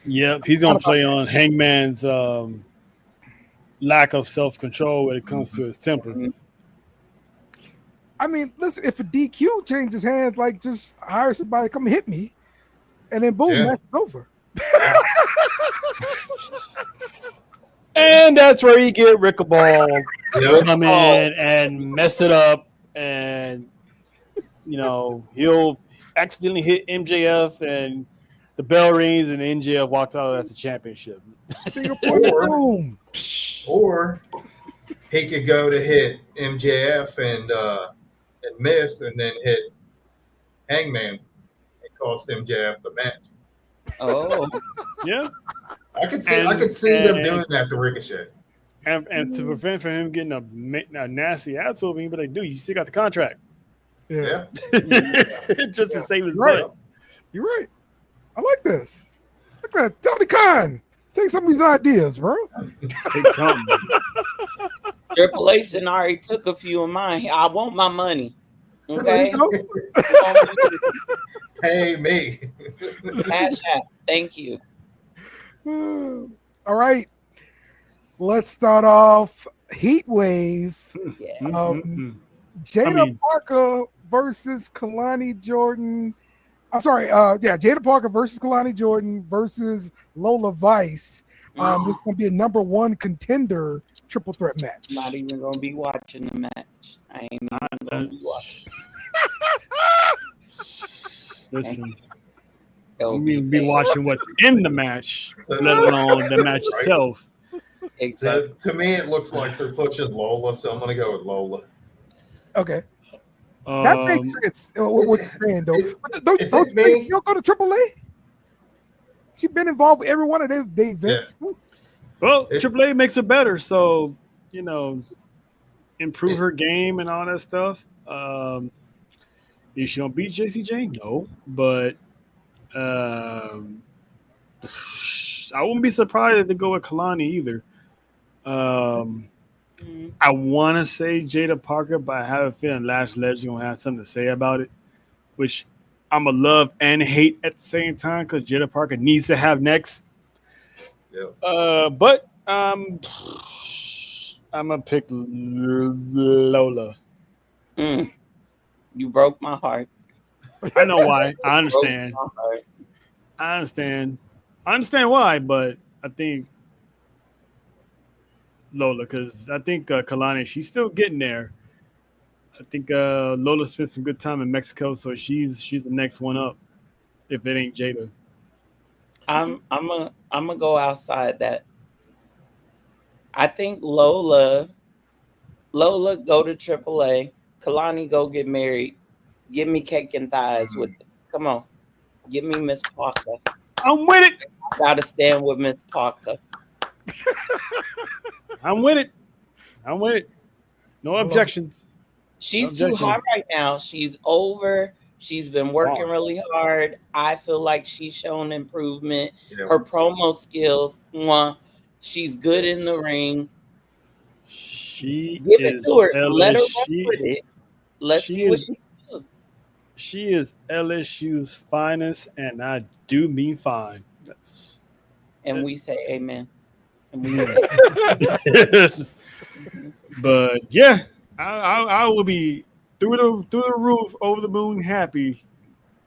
Yep, he's gonna play on Hangman's lack of self-control when it comes to his temper. I mean, listen, if a DQ changes hands, like just hire somebody to come hit me, and then boom, match is over. And that's where you get Rickaball come in and mess it up, and he'll accidentally hit MJF, and the bell rings, and MJF walks out as the championship. Or he could go to hit MJF and miss, and then hit Hangman and cost MJF the match. Oh, yeah. I could see them doing that to Ricochet. And to prevent from him getting a nasty ass over him, but like, dude, you still got the contract. Yeah. Just to save his right. butt. You're right. I like this. Look at that. Tony Khan. Take some of these ideas, bro. Take something. Triple H already took a few of mine. I want my money. Okay. Pay me. Cash app. Thank you. All right. Let's start off Heatwave. Yeah. Jada Parker versus Kalani Jordan. I'm sorry. Jada Parker versus Kalani Jordan versus Lola Vice. This is going to be a number one contender triple threat match. Not even going to be watching the match. I ain't even going to be watching. Listen, we'll be watching what's in the match, let alone the match itself. Exactly. So, to me, it looks like they're pushing Lola, so I'm going to go with Lola. Okay. That makes sense. What you're saying, though. Don't you go to AAA? She's been involved with every one of their events. Yeah. Well, AAA makes it better, so improve her game and all that stuff. Is she gonna beat JCJ? No, but I wouldn't be surprised if they go with Kalani either. I want to say Jada Parker, but I have a feeling Lash Legend's gonna have something to say about it, which I'm a love and hate at the same time because Jada Parker needs to have next. Yeah. But I'm gonna pick Lola. You broke my heart. I know why. I understand. Broke my heart. I understand. I understand why, but I think Lola, because I think Kalani, she's still getting there. I think Lola spent some good time in Mexico, so she's the next one up. If it ain't Jada, I'm gonna go outside that. I think Lola go to AAA. Kalani go get married. Give me cake and thighs with. Come on, give me Miss Parker. I'm with it. I gotta stand with Miss Parker. I'm with it. I'm with it. No objections. She's too hot right now. She's over. She's been working really hard. I feel like she's shown improvement. Yeah. Her promo skills, she's good in the ring. She Give is it to her. Let her LSU. run with it. Let's she see what is- she do. She is LSU's finest, and I do mean fine. That's And we say amen. And we say, but yeah, I will be through the roof, over the moon, happy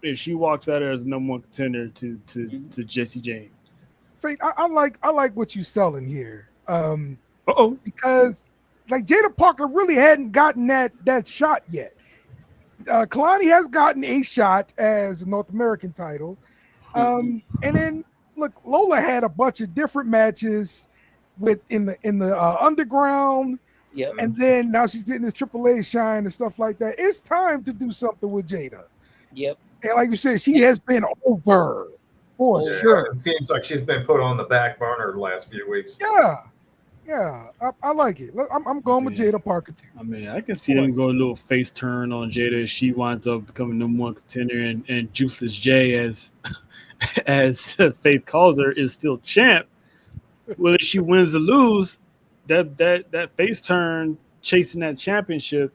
if she walks out there as number one contender to Jesse James. Faith, I like what you selling here. Because like Jada Parker really hadn't gotten that shot yet. Kalani has gotten a shot as a North American title. And then look, Lola had a bunch of different matches in the underground. Yep. And then now she's getting this AAA shine and stuff like that. It's time to do something with Jada. Yep. And like you said, she has been over for sure. It seems like she's been put on the back burner the last few weeks. Yeah, I like it. Look, I'm going with Jada Parker too. I mean, I can see them go a little face turn on Jada if she winds up becoming number one contender, and Juiceless J, as Faith calls her, is still champ. Whether she wins or lose, that face turn chasing that championship,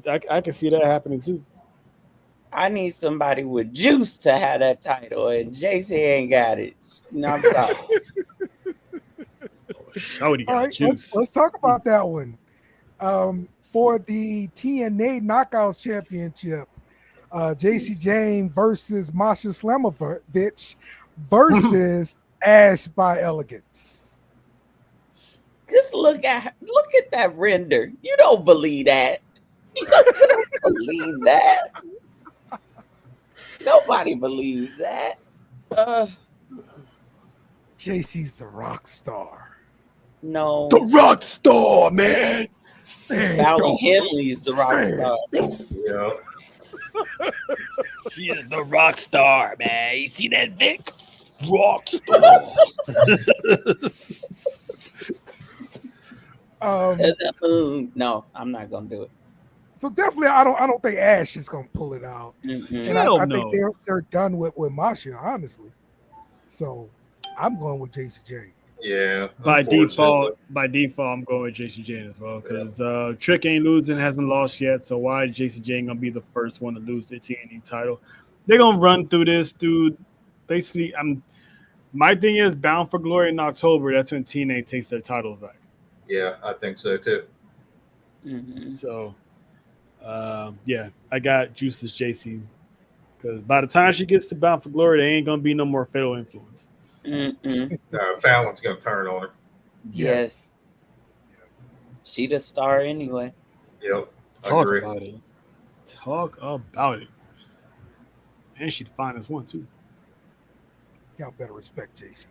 I can see that happening too. I need somebody with juice to have that title, and JC ain't got it. No, I'm sorry. All right, let's talk about that one. For the TNA Knockouts Championship, JC James versus Masha Slamovich versus Ash by Elegance. Just look at that render. You don't believe that. You don't believe that. Nobody believes that. JC's the rock star. No. The rock star, man. Valley Henley's the rock star. Yeah. She is the rock star, man. You see that, Vic? Rock star. To the moon. No, I'm not gonna do it. So definitely, I don't think Ash is gonna pull it out, and I think they're done with Masha, honestly. So I'm going with JCJ. Yeah. By default, I'm going with JCJ as well because Trick ain't losing, hasn't lost yet. So why JCJ gonna be the first one to lose the TNA title? They're gonna run through this, dude. Basically, my thing is Bound for Glory in October. That's when TNA takes their titles back. Yeah, I think so too. So, yeah, I got Juiceless JC because by the time she gets to Bound for Glory, there ain't gonna be no more Fatal Influence. Fallon's gonna turn on her. Yes. She the star anyway. Yep. Talk about it. Talk about it. And she'd find us one too. Y'all better respect JC.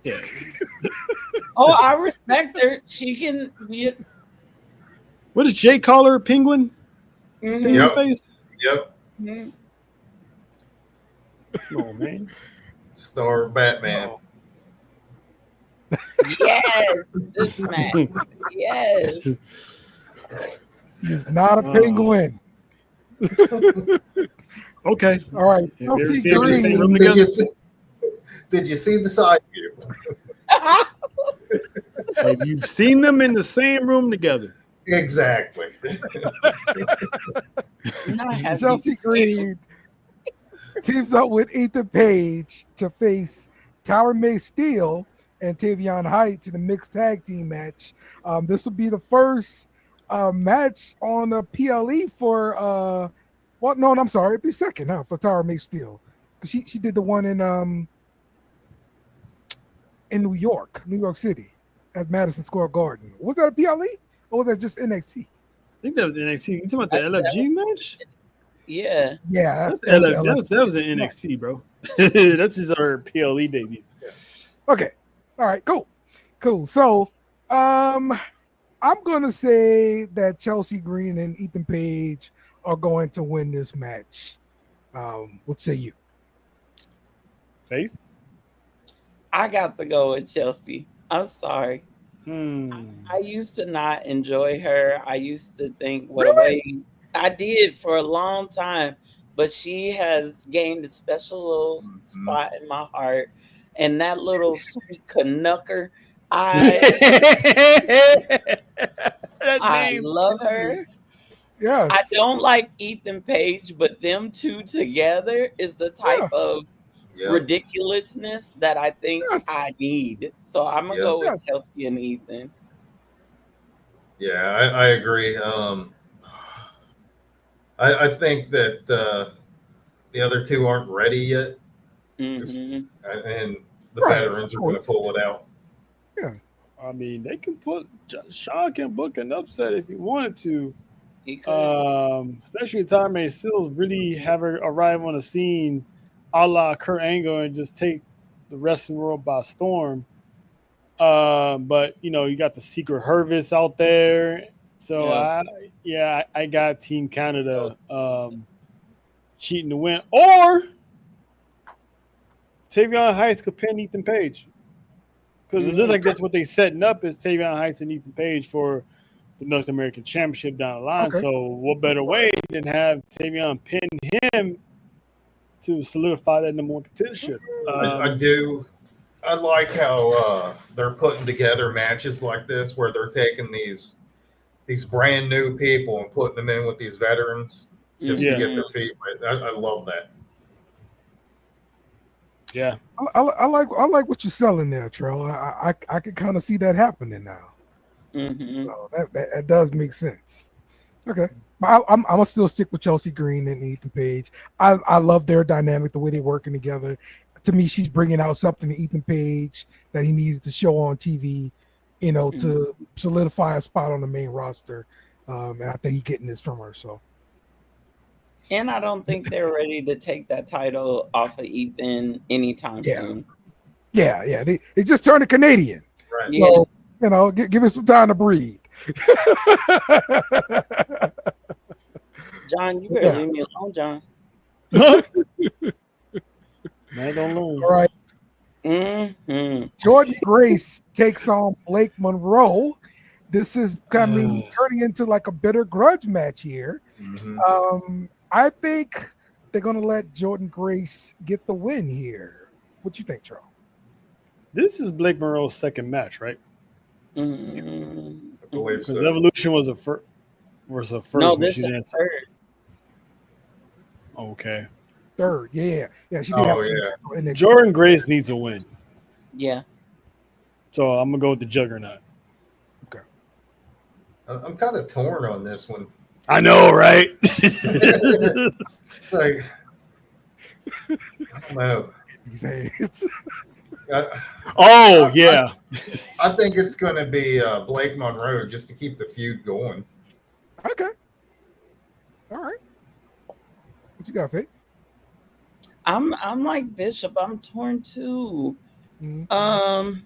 Yeah. Oh, I respect her. She can be. What does Jay call her? Penguin? Yep. Face? Yep. Come on, man. Star Batman. Oh. Yes, this man. Yes. He's not a penguin. Okay. All right. Did you see the side view? Have you seen them in the same room together? Exactly. Chelsea Green teams up with Ethan Page to face Tower May Steele and Tavion Heights in a mixed tag team match. This will be the first match on the PLE for I'm sorry, it'd be second for Tower May Steele. She did the one in New York City at Madison Square Garden. Was that a PLE or was that just NXT? I think that was NXT. You talking about the LFG match? Yeah. Yeah, That was an NXT, bro. That's his our PLE debut. Yes. Okay. All right. Cool. So, I'm gonna say that Chelsea Green and Ethan Page are going to win this match. What say you? Faith? I got to go with Chelsea. I'm sorry. I used to not enjoy her. I used to think I did for a long time, but she has gained a special little spot in my heart. And that little sweet Canucker, I love her. Yes. I don't like Ethan Page, but them two together is the type of ridiculousness that I think I need. So I'm gonna go with Chelsea and Ethan. Yeah, I agree. I think that the other two aren't ready yet, and the veterans are going to pull it out. Yeah, I mean, they can Sean can book an upset if he wanted to. He could. Especially Tower May Steele really have her arrive on the scene, a la Kurt Angle, and just take the wrestling world by storm. But you got the Secret Hervis out there, so I got Team Canada cheating to win, or Tavion Heights could pin Ethan Page, because it looks like that's what they setting up is Tavion Heights and Ethan Page for the North American Championship down the line. Okay. So what better way than have Tavion pin him to solidify that number one contendership? I do. I like how they're putting together matches like this where they're taking these brand new people and putting them in with these veterans just to get their feet wet. I love that. Yeah, I like what you're selling there, Trell. I can kind of see that happening now. So that does make sense. Okay, but I'm gonna still stick with Chelsea Green and Ethan Page. I love their dynamic, the way they're working together. To me, she's bringing out something to Ethan Page that he needed to show on TV, to solidify a spot on the main roster. And I think he's getting this from her. So, and I don't think they're ready to take that title off of Ethan anytime soon. Yeah. They just turned a Canadian. Right. Yeah. So, give it some time to breathe. John, you better leave me alone, John. Man, don't learn. All right. Jordan Grace takes on Blake Monroe. This is turning into like a bitter grudge match here. I think they're going to let Jordan Grace get the win here. What you think, Charles? This is Blake Monroe's second match, right? I believe so. Evolution was a first. No, this is third. Okay. Third, yeah. She did. Oh, Jordan Grace needs a win. Yeah. So I'm gonna go with the Juggernaut. Okay. I'm kind of torn on this one. I know, right? It's like I don't know. These hands. Yeah. I think it's going to be Blake Monroe just to keep the feud going. Okay. All right. What you got, Faith? I'm like Bishop. I'm torn too. I'm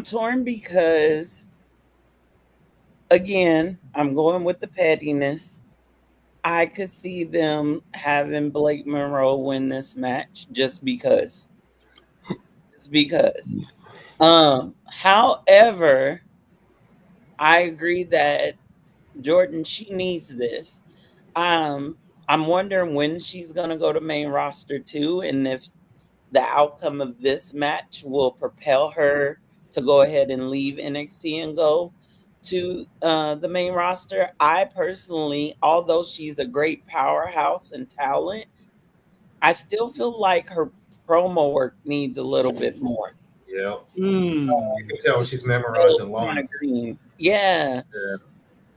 torn because, again, I'm going with the pettiness. I could see them having Blake Monroe win this match just because. It's because. However, I agree that Jordan, she needs this. I'm wondering when she's going to go to main roster too, and if the outcome of this match will propel her to go ahead and leave NXT and go to the main roster. I personally, although she's a great powerhouse and talent, I still feel like her promo work needs a little bit more. Yeah. Mm. You can tell she's memorizing lines. Yeah. Yeah.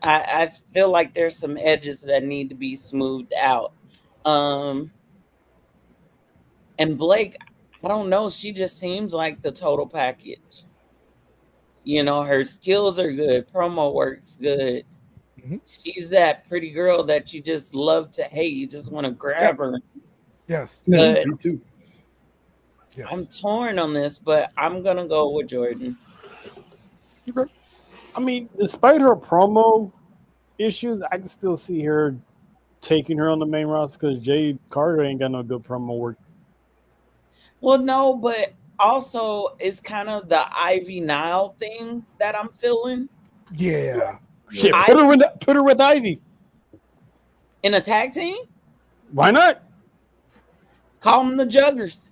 I feel like there's some edges that need to be smoothed out. And Blake, I don't know. She just seems like the total package. You know, her skills are good. Promo works good. Mhm. She's that pretty girl that you just love to hate. You just want to grab her. Yes. But Me too. Yes. I'm torn on this, but I'm going to go with Jordan. Okay. I mean, despite her promo issues, I can still see her taking her on the main roster because Jade Carter ain't got no good promo work. Well, no, but also it's kind of the Ivy Nile thing that I'm feeling Yeah. Shit, I- put her with Ivy. in a tag team. Why not? Call them the Juggers.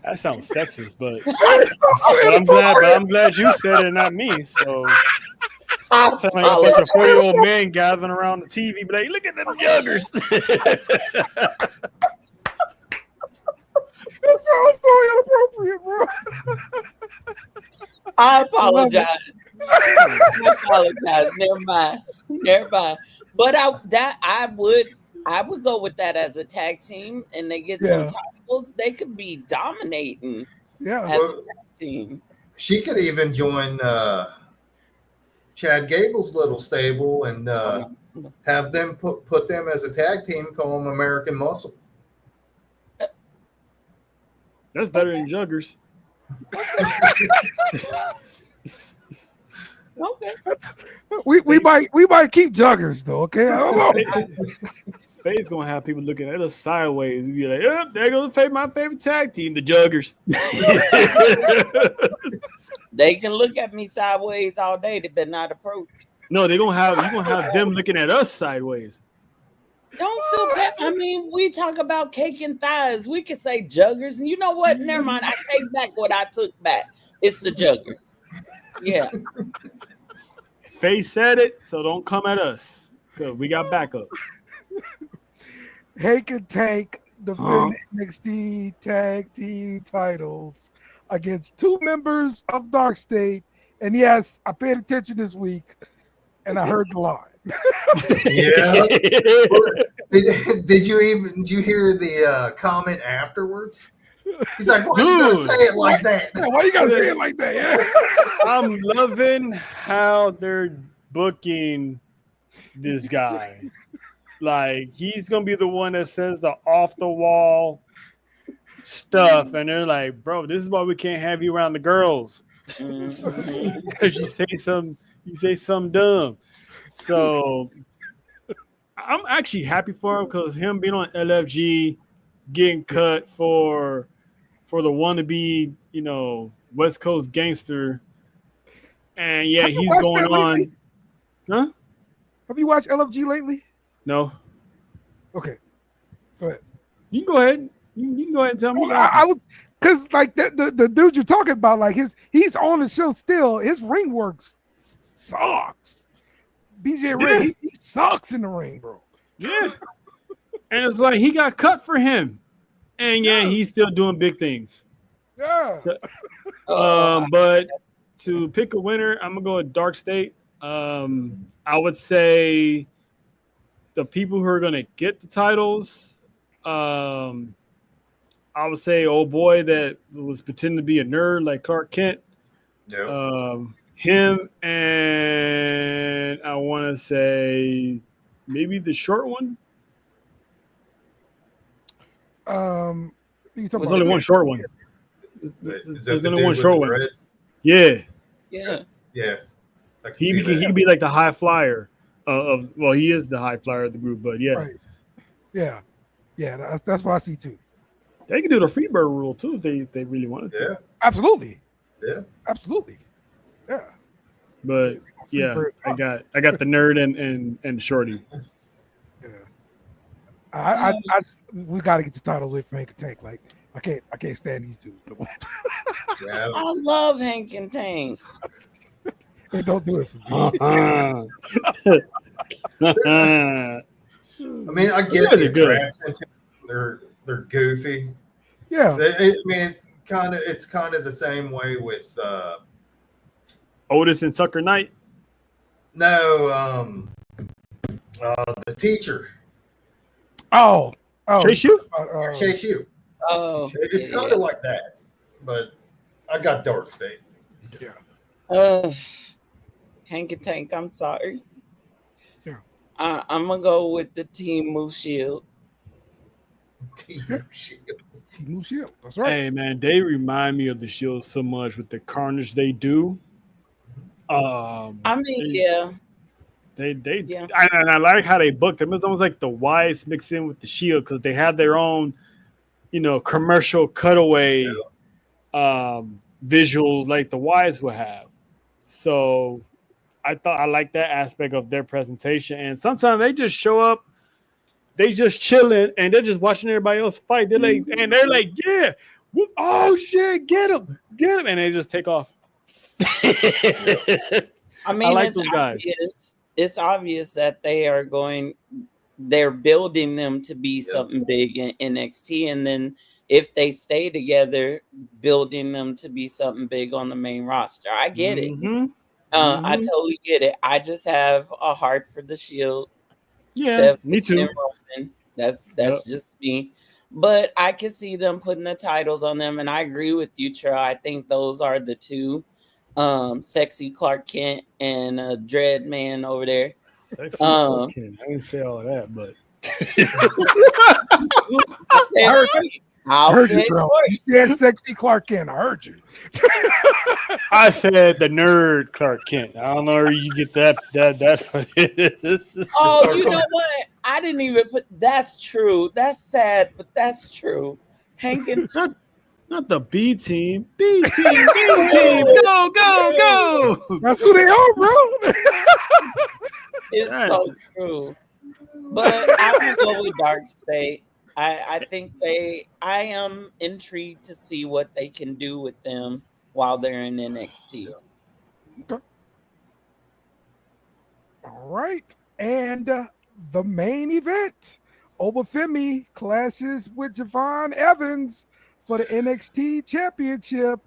That sounds sexist, but So I'm glad you said it, not me. So sound like a bunch of 40-year-old men gathering around the TV, be like, "Look at them Juggers." That sounds so inappropriate, bro. I apologize. I apologize. Never mind. But I would go with that as a tag team, and they get some titles. They could be dominating Yeah. as a tag team. She could even join Chad Gable's little stable and have them put them as a tag team, call them American Muscle. That's better than Juggers. Okay. We might keep Juggers though, okay? I don't know. Faye's gonna have people looking at us sideways. We'll be like, "Yep, there goes my favorite tag team, the Juggers." They can look at me sideways all day, but not approach. No, you're gonna have them looking at us sideways. Don't feel bad. I mean, we talk about cake and thighs. We could say Juggers, and you know what? Never mind. I take back what I took back. It's the Juggers. Yeah. Faye said it, so don't come at us. Cause we got backup. Hank and Tank defend NXT tag team titles against two members of Dark State. And yes, I paid attention this week and I heard the line. Yeah. Did you hear the comment afterwards? He's like, why you gotta say it like that? Yeah, why you gotta say it like that? Yeah. I'm loving how they're booking this guy. Like, he's gonna be the one that says the off the wall stuff, and they're like, "Bro, this is why we can't have you around the girls because you say something dumb." So I'm actually happy for him because him being on LFG, getting cut for the wannabe, West Coast gangster, and yeah, he's going on. Huh? Have you watched LFG lately? No. Okay, go ahead. You can go ahead. You can go ahead and tell me. I was because like the dude you're talking about, like he's on the show still. His ring work sucks. BJ Ray, he sucks in the ring, bro. Yeah. And it's like he got cut for him. And yeah, he's still doing big things. Yeah. But to pick a winner, I'm gonna go with Dark State. I would say the people who are gonna get the titles, I would say old boy that was pretending to be a nerd like Clark Kent. Yeah. Him, and I want to say maybe the short one. There's only one short one. Is that There's the only dude one with short the one. dreads? Yeah. Yeah. Yeah. I can He see that. could be like the high flyer he is the high flyer of the group, but yeah. Right. Yeah, that's what I see too. They can do the Freebird rule too if they really wanted to. Yeah. Absolutely. Yeah. Absolutely. Yeah. But yeah, Freebird. I got the nerd and shorty. Yeah. We got to get the title away from Hank and Tank. Like I can't stand these dudes. Yeah. I love Hank and Tank. They don't do it for me. I mean, I get the attraction to them. They're goofy. Yeah. I mean, it's kind of the same way with Otis and Tucker Knight. No, the teacher. Oh, Chase U? Chase U. Oh, It's kind of like that, but I got Dark State. Hank and Tank, I'm sorry. Yeah. I'm gonna go with the Team Moose Shield. Team Shield. Team Shield. That's right. Hey man, they remind me of the Shield so much with the carnage they do. I mean, and I like how they booked them. It's almost like the Wise mixed in with the Shield because they have their own, commercial cutaway visuals like the Wise would have. So I like that aspect of their presentation. And sometimes they just show up, they just chilling, and they're just watching everybody else fight. They're like, yeah, oh shit, get him, and they just take off. I mean, like it's those guys. obvious. It's obvious that they're building them to be something big in NXT, and then if they stay together, building them to be something big on the main roster. I get it. I totally get it. I just have a heart for the Shield. Yeah, me too. That's just me. But I can see them putting the titles on them, and I agree with you, Troy. I think those are the two. Sexy Clark Kent and Dread Man over there. Sexy Clark Kent. I didn't say all of that, but I heard you, Troy. You said Sexy Clark Kent. I heard you. I said the nerd Clark Kent. I don't know where you get that. Oh, you know what? I didn't even put. That's true. That's sad, but that's true. Hank and not the B team. B team. B team. Go. That's who they are, bro. It's so true. But I'm gonna go with Dark State. I think I am intrigued to see what they can do with them while they're in NXT. Okay. All right. And the main event, Obafemi clashes with Javon Evans for the NXT Championship.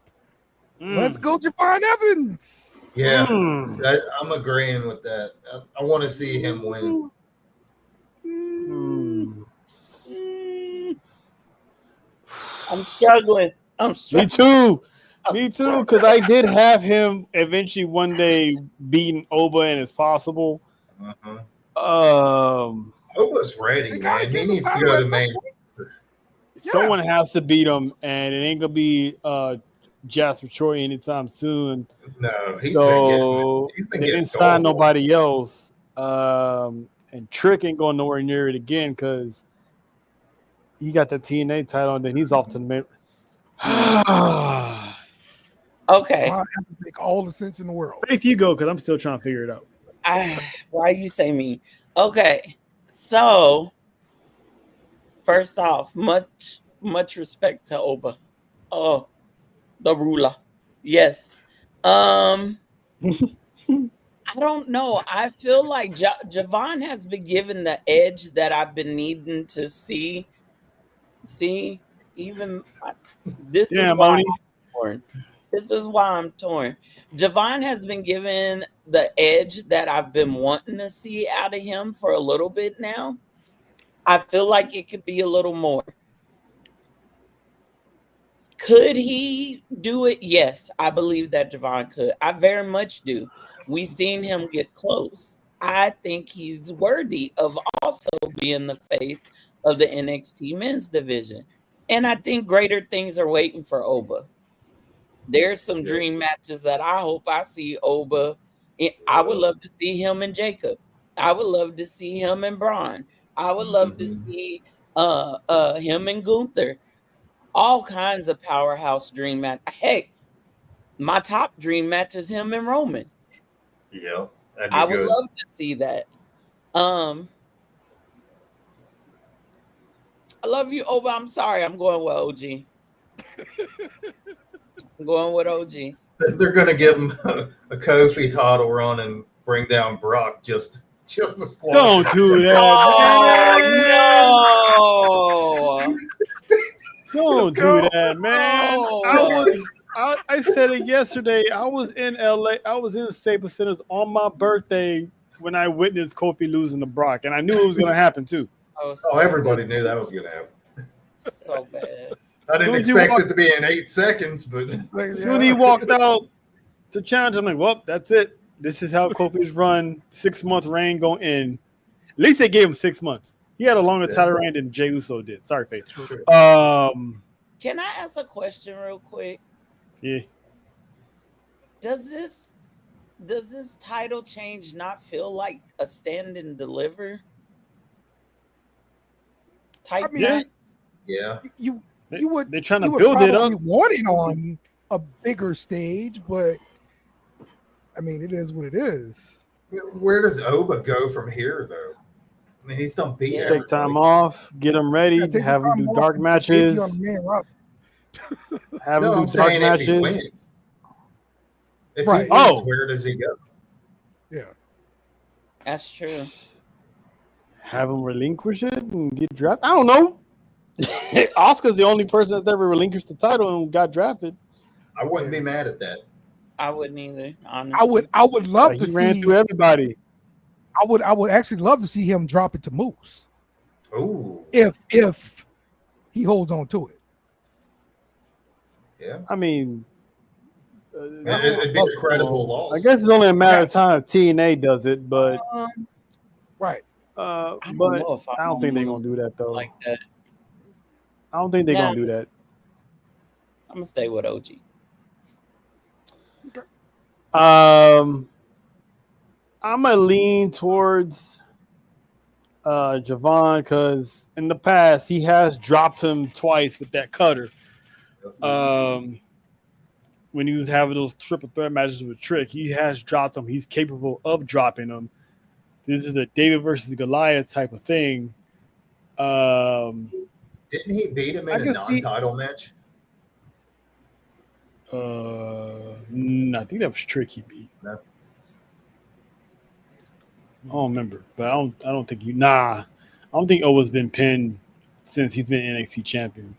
Let's go, Javon Evans. Yeah, I'm agreeing with that. I want to see him win. I'm struggling. Me too, because I did have him eventually one day beating Oba, and it's possible. Oba's ready, man. He needs to go to main. Someone has to beat him, and it ain't gonna be Jasper Troy anytime soon. No, he's been they didn't sign nobody else, and Trick ain't going nowhere near it again because he got the TNA title, and then he's off to the main. Okay. Wow, that would make all the sense in the world. Faith, you go because I'm still trying to figure it out. Why you say me? Okay, so first off, much respect to Oba. Oh, the ruler. Yes. I don't know. I feel like Javon has been given the edge that I've been needing to see. Even this is why I'm torn. This is why I'm torn. Javon has been given the edge that I've been wanting to see out of him for a little bit now. I feel like it could be a little more. Could he do it? Yes, I believe that Javon could. I very much do. We've seen him get close. I think he's worthy of also being the face of the NXT men's division. And I think greater things are waiting for Oba. There's some dream matches that I hope I see Oba. I would love to see him and Jacob. I would love to see him and Braun. I would love to see him and Gunther. All kinds of powerhouse dream match. Heck, my top dream match is him and Roman. Yeah, I would love to see that. I love you, Oba. I'm sorry. I'm going with OG. I'm going with OG. They're going to give him a Kofi title run and bring down Brock just Just the squash. Don't do that, Oh man. Don't do that, man. No. I said it yesterday. I was in LA. I was in Staples Centers on my birthday when I witnessed Kofi losing to Brock, and I knew it was going to happen too. Oh, everybody knew that was going to happen. So bad. I didn't expect it to be in 8 seconds, but As soon as he walked out to challenge, I'm like, well, that's it. This is how Kofi's run 6-month reign going to end. At least they gave him 6 months. He had a longer title reign than Jey Uso did. Sorry, Faith. Can I ask a question real quick? Yeah. Does this title change not feel like a stand and deliver type match? yeah. You would. They're trying to you would build it probably up. want it on a bigger stage, but I mean, it is what it is. Where does Oba go from here, though? I mean, he's done beat everybody. Take time off, get them ready, Yeah, take have some them do time dark off, matches, maybe on the main roster. have No, them I'm do dark saying if he matches. wins. If Right. he wins, Oh. where does he go? Yeah. That's true. Have them relinquish it and get drafted. I don't know. Oscar's the only person that's ever relinquished the title and got drafted. I wouldn't be mad at that. I wouldn't either. Honestly, I would love Like, to he ran see. through everybody. I would actually love to see him drop it to Moose Oh, if he holds on to it. yeah. I mean, It'd be a credible loss. I guess it's only a matter of time if TNA does it, but Right. I don't but know if I don't think they're gonna do that though. like that. I don't think they're Nah. gonna do that. I'm gonna stay with OG. I'm gonna lean towards Javon because in the past he has dropped him twice with that cutter. When he was having those triple threat matches with Trick, he has dropped him. He's capable of dropping them. This is a David versus Goliath type of thing. Didn't he beat him I in a guess non-title match? I think that was Trick he beat. No. I don't remember, but I don't think I don't think Owa's been pinned since he's been NXT champion.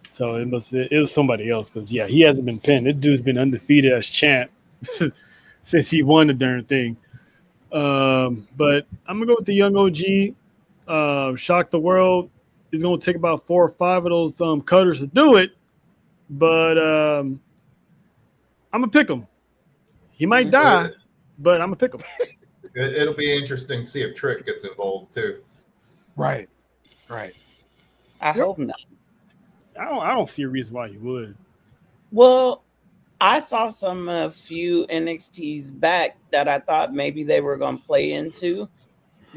So it was somebody else because yeah, he hasn't been pinned. This dude's been undefeated as champ since he won the darn thing. But I'm gonna go with the young OG. Shock the world. He's gonna take about 4 or 5 of those cutters to do it, but I'm gonna pick him. He might die, but I'm gonna pick him. It'll be interesting to see if Trick gets involved too. Right. Right. I hope not. I don't see a reason why he would. Well, I saw a few NXTs back that I thought maybe they were going to play into.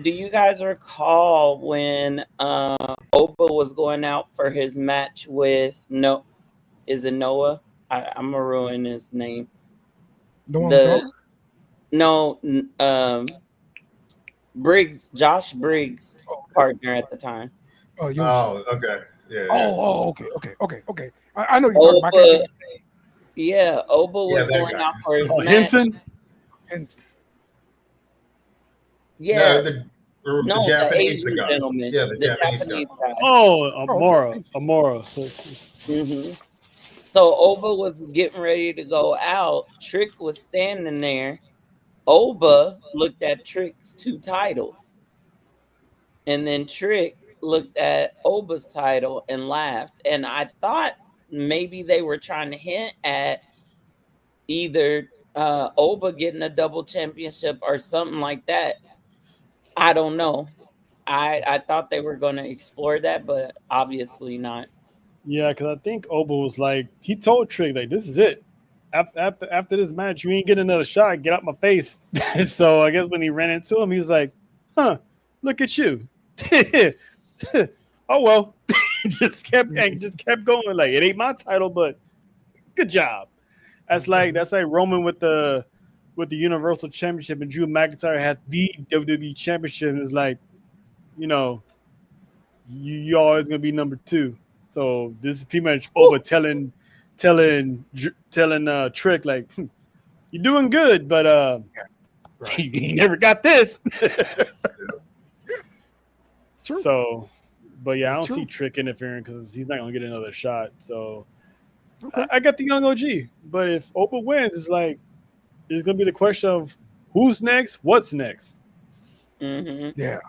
Do you guys recall when Oba was going out for his match with Noah? I'm gonna ruin his name. Briggs, Josh Briggs, partner at the time. Oh, okay. Yeah. Okay. I know you're talking about. Yeah, Oba was going out for his match. Henson? Yeah. No, the Japanese Asian guy. gentleman. Yeah, the Japanese guy. Oh, Amora. Mm-hmm. So Oba was getting ready to go out. Trick was standing there. Oba looked at Trick's 2 titles. And then Trick looked at Oba's title and laughed. And I thought maybe they were trying to hint at either Oba getting a double championship or something like that. I don't know. I thought they were going to explore that, but obviously not. Yeah, because I think Oba was like, he told Trick, like, this is it. After this match, you ain't getting another shot. Get out my face. So I guess when he ran into him, he was like, huh, look at you. Oh, well. just kept going. Like, it ain't my title, but good job. That's like Roman with the Universal Championship, and Drew McIntyre had the WWE Championship. And it's like, you always gonna be number 2. So this is pretty much Oba telling Trick like, you're doing good, but He never got this. It's true. So, but yeah, I It's don't see true. Trick interfering because he's not gonna get another shot. So, Okay. I got the young OG. But if Opa wins, it's gonna be the question of who's next, what's next. Mm-hmm. Yeah.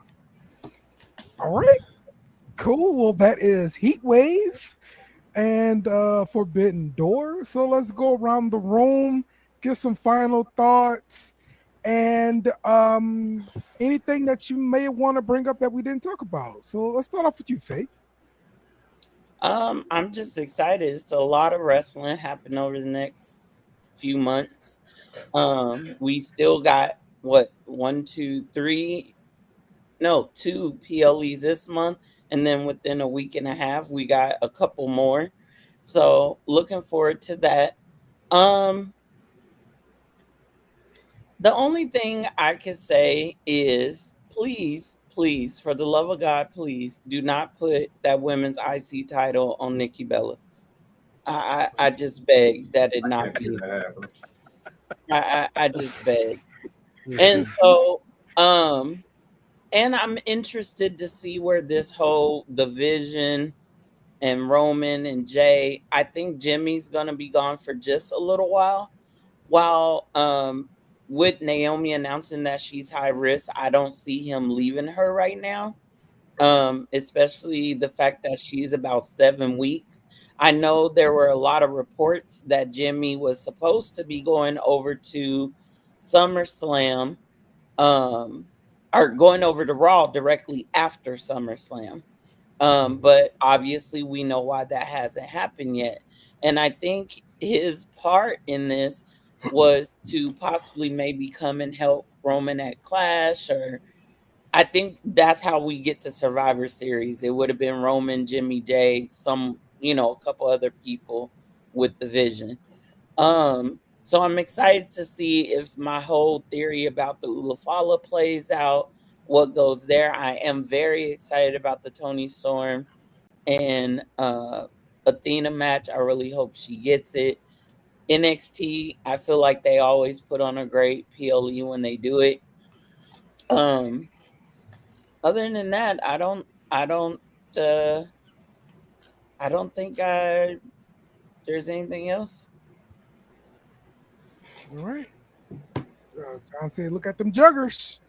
All right. Cool. Well, that is Heatwave and Forbidden Door. So let's go around the room, get some final thoughts, and anything that you may want to bring up that we didn't talk about. So let's start off with you, Faye. I'm just excited. It's a lot of wrestling happening over the next few months. We still got two PLEs this month, and then within a week and a half, we got a couple more. So looking forward to that. The only thing I can say is please, for the love of God, please do not put that women's IC title on Nikki Bella. I just beg that it not be. I just beg. And so, and I'm interested to see where this whole division and Roman and Jay, I think Jimmy's going to be gone for just a little while with Naomi announcing that she's high risk, I don't see him leaving her right now. Especially the fact that she's about 7 weeks. I know there were a lot of reports that Jimmy was supposed to be going over to SummerSlam, or going over to Raw directly after SummerSlam. But obviously we know why that hasn't happened yet. And I think his part in this was to possibly maybe come and help Roman at Clash, or I think that's how we get to Survivor Series. It would have been Roman, Jimmy J, a couple other people with the vision. So I'm excited to see if my whole theory about the Ulafala plays out, what goes there. I am very excited about the Toni Storm and Athena match. I really hope she gets it. NXT, I feel like they always put on a great PLE when they do it. Other than that, I don't think there's anything else. All right. John said, look at them juggers.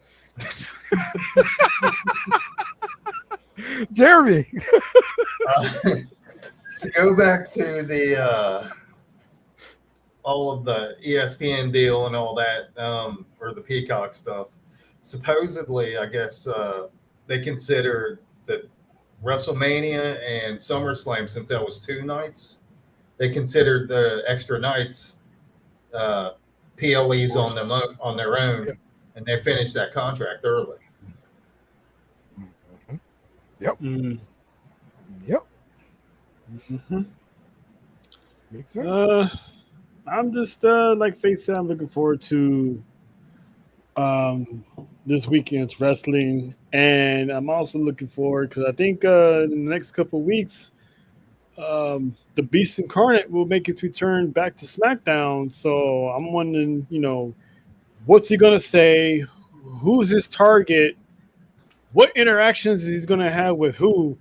Jeremy. To go back to the all of the ESPN deal and all that, or the Peacock stuff, supposedly, I guess they considered that WrestleMania and SummerSlam, since that was 2 nights, they considered the extra nights PLEs on their own, and they finished that contract early. Yep. Mm. Yep. Mm-hmm. Makes sense. I'm just like Faith said, I'm looking forward to this weekend's wrestling, and I'm also looking forward because I think in the next couple of weeks, the Beast Incarnate will make its return back to SmackDown. So I'm wondering, what's he gonna say? Who's his target? What interactions is he gonna have with who?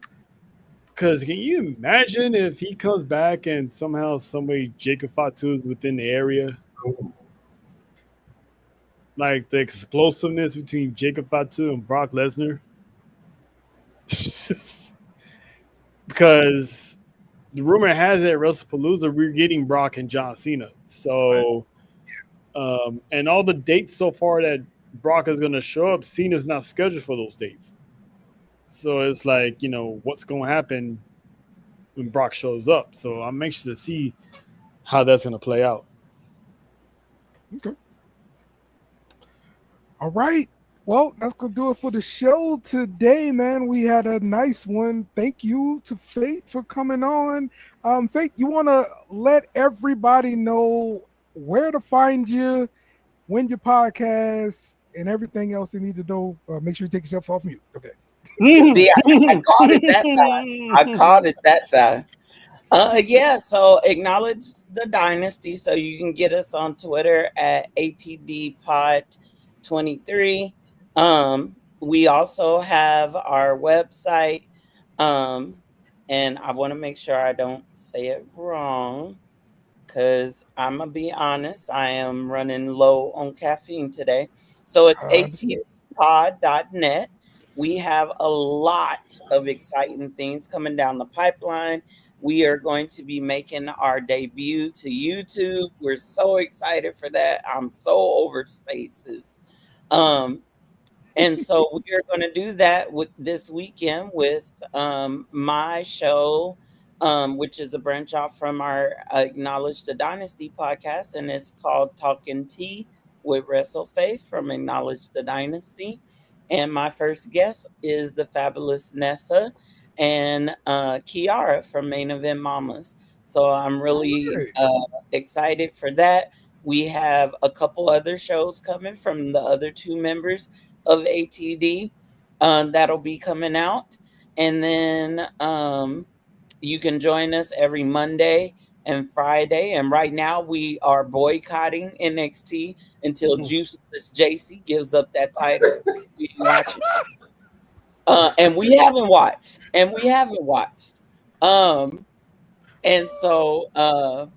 Because can you imagine if he comes back and somehow, somebody, Jacob Fatu is within the area? Like the explosiveness between Jacob Fatu and Brock Lesnar? Because the rumor has it at WrestlePalooza, we're getting Brock and John Cena. So, and all the dates so far that Brock is going to show up, Cena's not scheduled for those dates. So it's like, what's going to happen when Brock shows up. So I'm anxious to see how that's going to play out. Okay. All right. Well, that's going to do it for the show today, man. We had a nice one. Thank you to Faith for coming on. Faith, you want to let everybody know where to find you, when your podcast, and everything else they need to know. Make sure you take yourself off mute. Okay. See, I caught it that time. So acknowledge the dynasty. So you can get us on Twitter at ATD Pod 23. We also have our website, and I want to make sure I don't say it wrong, because I'm going to be honest, I am running low on caffeine today. So it's atpod.net. We have a lot of exciting things coming down the pipeline. We are going to be making our debut to YouTube. We're so excited for that. I'm so over Spaces. And so we are going to do that with this weekend with my show, which is a branch off from our Acknowledge the Dynasty podcast, and it's called Talking Tea with Wrestle Faith from Acknowledge the Dynasty. And my first guest is the fabulous Nessa and Kiara from Main Event Mamas. So I'm really excited for that. We have a couple other shows coming from the other two members of ATD that'll be coming out. And then you can join us every Monday and Friday. And right now we are boycotting NXT until Juiceless JC gives up that title. We can watch it. And we haven't watched. And so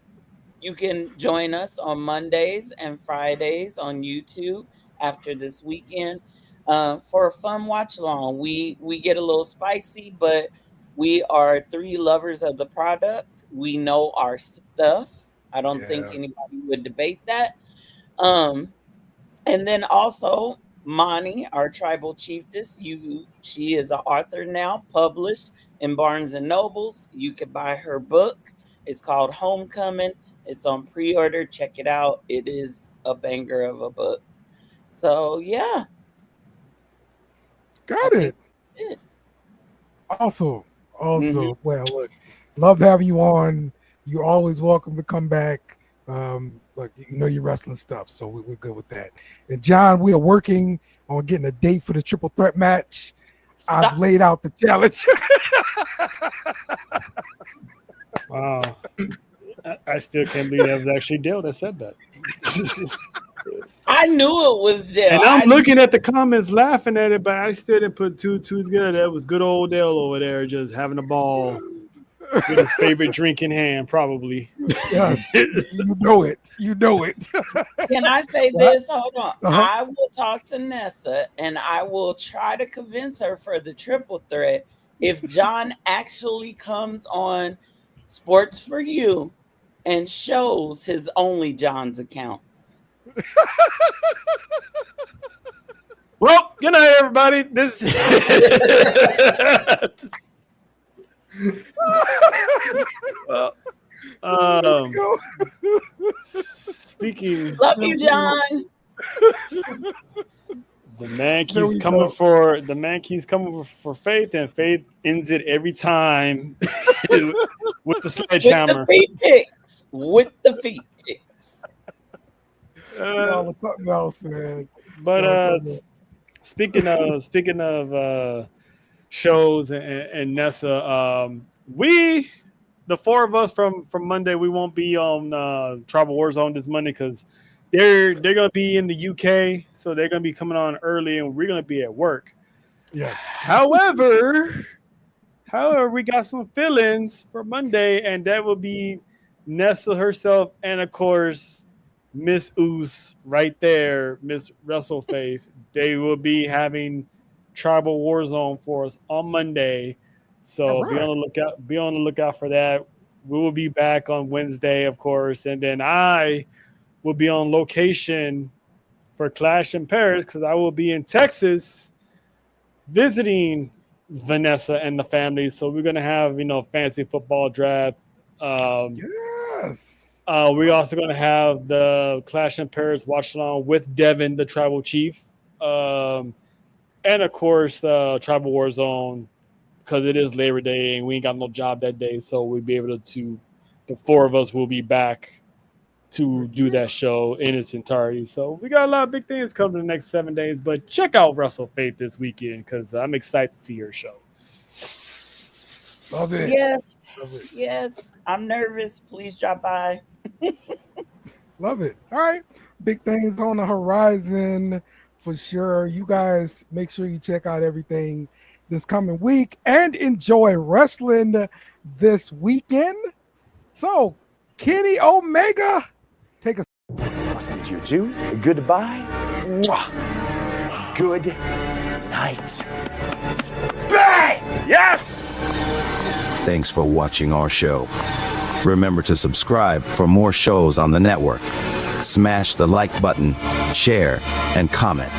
you can join us on Mondays and Fridays on YouTube after this weekend for a fun watch along. We get a little spicy, but we are three lovers of the product. We know our stuff. I don't think anybody would debate that. And then also Mani, our tribal chiefess, she is an author now, published in Barnes and Nobles. You can buy her book. It's called Homecoming. It's on pre-order. Check it out. It is a banger of a book. So yeah. Got it. Also, well, look, love having you on. You're always welcome to come back. Look, you know your wrestling stuff, so we're good with that. And John, we are working on getting a date for the triple threat match. I've laid out the challenge. Wow. I still can't believe that was actually Dale that said that. I knew it was Dale. And I'm looking at the comments laughing at it, but I still didn't put two together. That was good old Dale over there just having a ball with his favorite drink in hand, probably. Yeah, you know it. Can I say this? Hold on. I will talk to Nessa and I will try to convince her for the triple threat if John actually comes on Sports for You and shows his Only John's account. Well, good night, everybody. This speaking. Love you, John. The man keeps coming for Faith, and Faith ends it every time with the sledgehammer. With the feet picks. What's something else, man? But speaking of shows and Nessa, the four of us from Monday, we won't be on Tribal Warzone this Monday because they're gonna be in the UK, so they're gonna be coming on early, and we're gonna be at work. Yes. However, we got some fill-ins for Monday, and that will be Nessa herself, and of course, Miss Oos right there, Miss WrestleFace. They will be having Tribal Warzone for us on Monday, so be on the lookout for that. We will be back on Wednesday, of course, and then I will be on location for Clash in Paris because I will be in Texas visiting Vanessa and the family. So we're gonna have fancy football draft. Yes. We're also gonna have the Clash in Paris watch along with Devin, the tribal chief, and of course Tribal Warzone because it is Labor Day and we ain't got no job that day, so we'll be able to. The four of us will be back to do that show in its entirety. So we got a lot of big things coming in the next 7 days, but check out WrestleFaith this weekend because I'm excited to see her show. Love it. Yes. I'm nervous. Please drop by. Love it. All right. Big things on the horizon. for sure. You guys make sure you check out everything this coming week and enjoy wrestling this weekend. So, Kenny Omega, take us. Must bid you two goodbye. Mwah. Good night. Bang! Yes! Thanks for watching our show. Remember to subscribe for more shows on the network. Smash the like button, share, and comment.